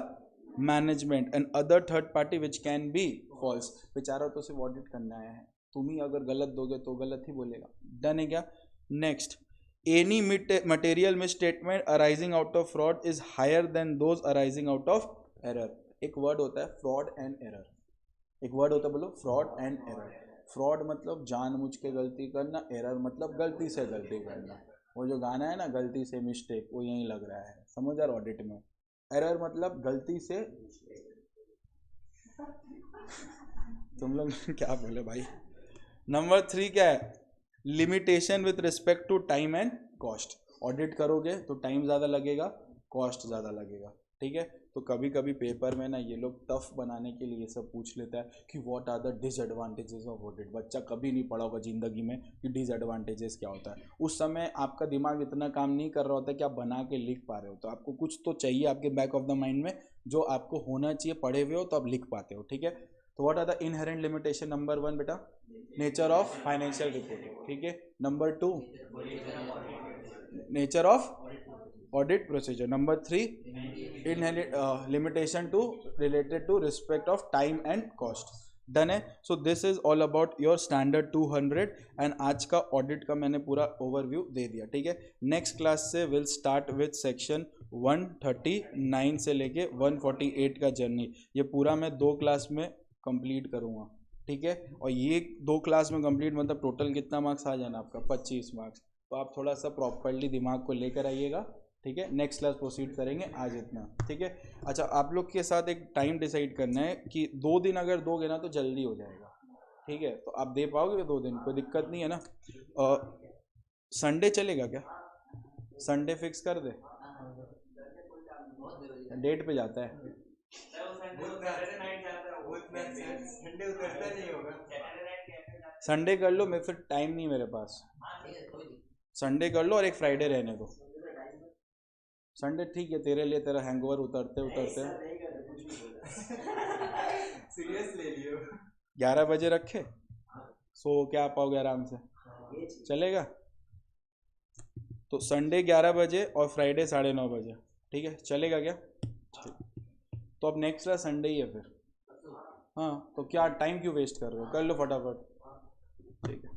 management and other third party which can be false. बेचारा तो सिर्फ ऑडिट करना आया है, तुम ही अगर गलत दोगे तो गलत ही बोलेगा। डन है क्या? Next, any material misstatement arising out of fraud is higher than those arising out of error. एक वर्ड होता है फ्रॉड एंड एरर, एक वर्ड होता है, बोलो फ्रॉड एंड एरर। फ्रॉड मतलब जानबूझ के गलती करना, एरर मतलब गलती से गलती करना। वो जो गाना है ना, गलती से मिस्टेक, वो यहीं लग रहा है, समझ आ रहा ऑडिट में। एरर मतलब गलती से तुम लोग क्या बोले भाई। नंबर 3 क्या है, limitation with respect to time and cost. ऑडिट करोगे तो टाइम ज़्यादा लगेगा, कॉस्ट ज़्यादा लगेगा, ठीक है। तो कभी कभी पेपर में ना ये लोग टफ बनाने के लिए ये सब पूछ लेता है कि what are the disadvantages of audit. बच्चा कभी नहीं पढ़ा होगा ज़िंदगी में कि डिसएडवांटेजेस क्या होता है। उस समय आपका दिमाग इतना काम नहीं कर रहा होता कि आप बना के लिख पा रहे हो, तो आपको कुछ तो चाहिए आपके बैक ऑफ द माइंड में जो आपको होना चाहिए, पढ़े हुए हो तो आप लिख पाते हो, ठीक है। तो what are the inherent limitation, number 1 बेटा, नेचर ऑफ फाइनेंशियल रिपोर्टिंग, ठीक है। Number 2, nature of audit procedure. Number 3, limitation to related to respect of time and cost। Done है। So this is all about your standard 200 and आज का audit का मैंने पूरा overview दे दिया, ठीक है। नेक्स्ट क्लास से विल स्टार्ट विथ सेक्शन 139 से लेके 148 का जर्नी। ये पूरा मैं 2 क्लास में कंप्लीट करूँगा, ठीक है। और ये 2 क्लास में कंप्लीट मतलब टोटल कितना मार्क्स आ जाना आपका, 25 मार्क्स। तो आप थोड़ा सा प्रॉपरली दिमाग को लेकर आइएगा, ठीक है। नेक्स्ट क्लास प्रोसीड करेंगे आज इतना, ठीक है। अच्छा, आप लोग के साथ एक टाइम डिसाइड करना है कि 2 दिन अगर दोगे ना तो जल्दी हो जाएगा, ठीक है। तो आप दे पाओगे 2 दिन, कोई दिक्कत नहीं है ना। संडे चलेगा क्या, संडे फिक्स कर दे, डेट पे जाता है। संडे कर लो, मैं फिर टाइम नहीं मेरे पास, संडे कर लो और एक फ्राइडे रहने दो। संडे ठीक है तेरे लिए, तेरा हैंगओवर उतरते उतरते सीरियस ले लियो। 11 बजे रखे, सो क्या आ पाओगे आराम से, चलेगा। तो संडे 11 बजे और फ्राइडे 9:30 बजे, ठीक है, चलेगा क्या? ठीक। तो अब नेक्स्ट वाला संडे ही है फिर। हाँ, तो क्या टाइम क्यों वेस्ट कर रहे हो, कर लो फटाफट। ठीक है।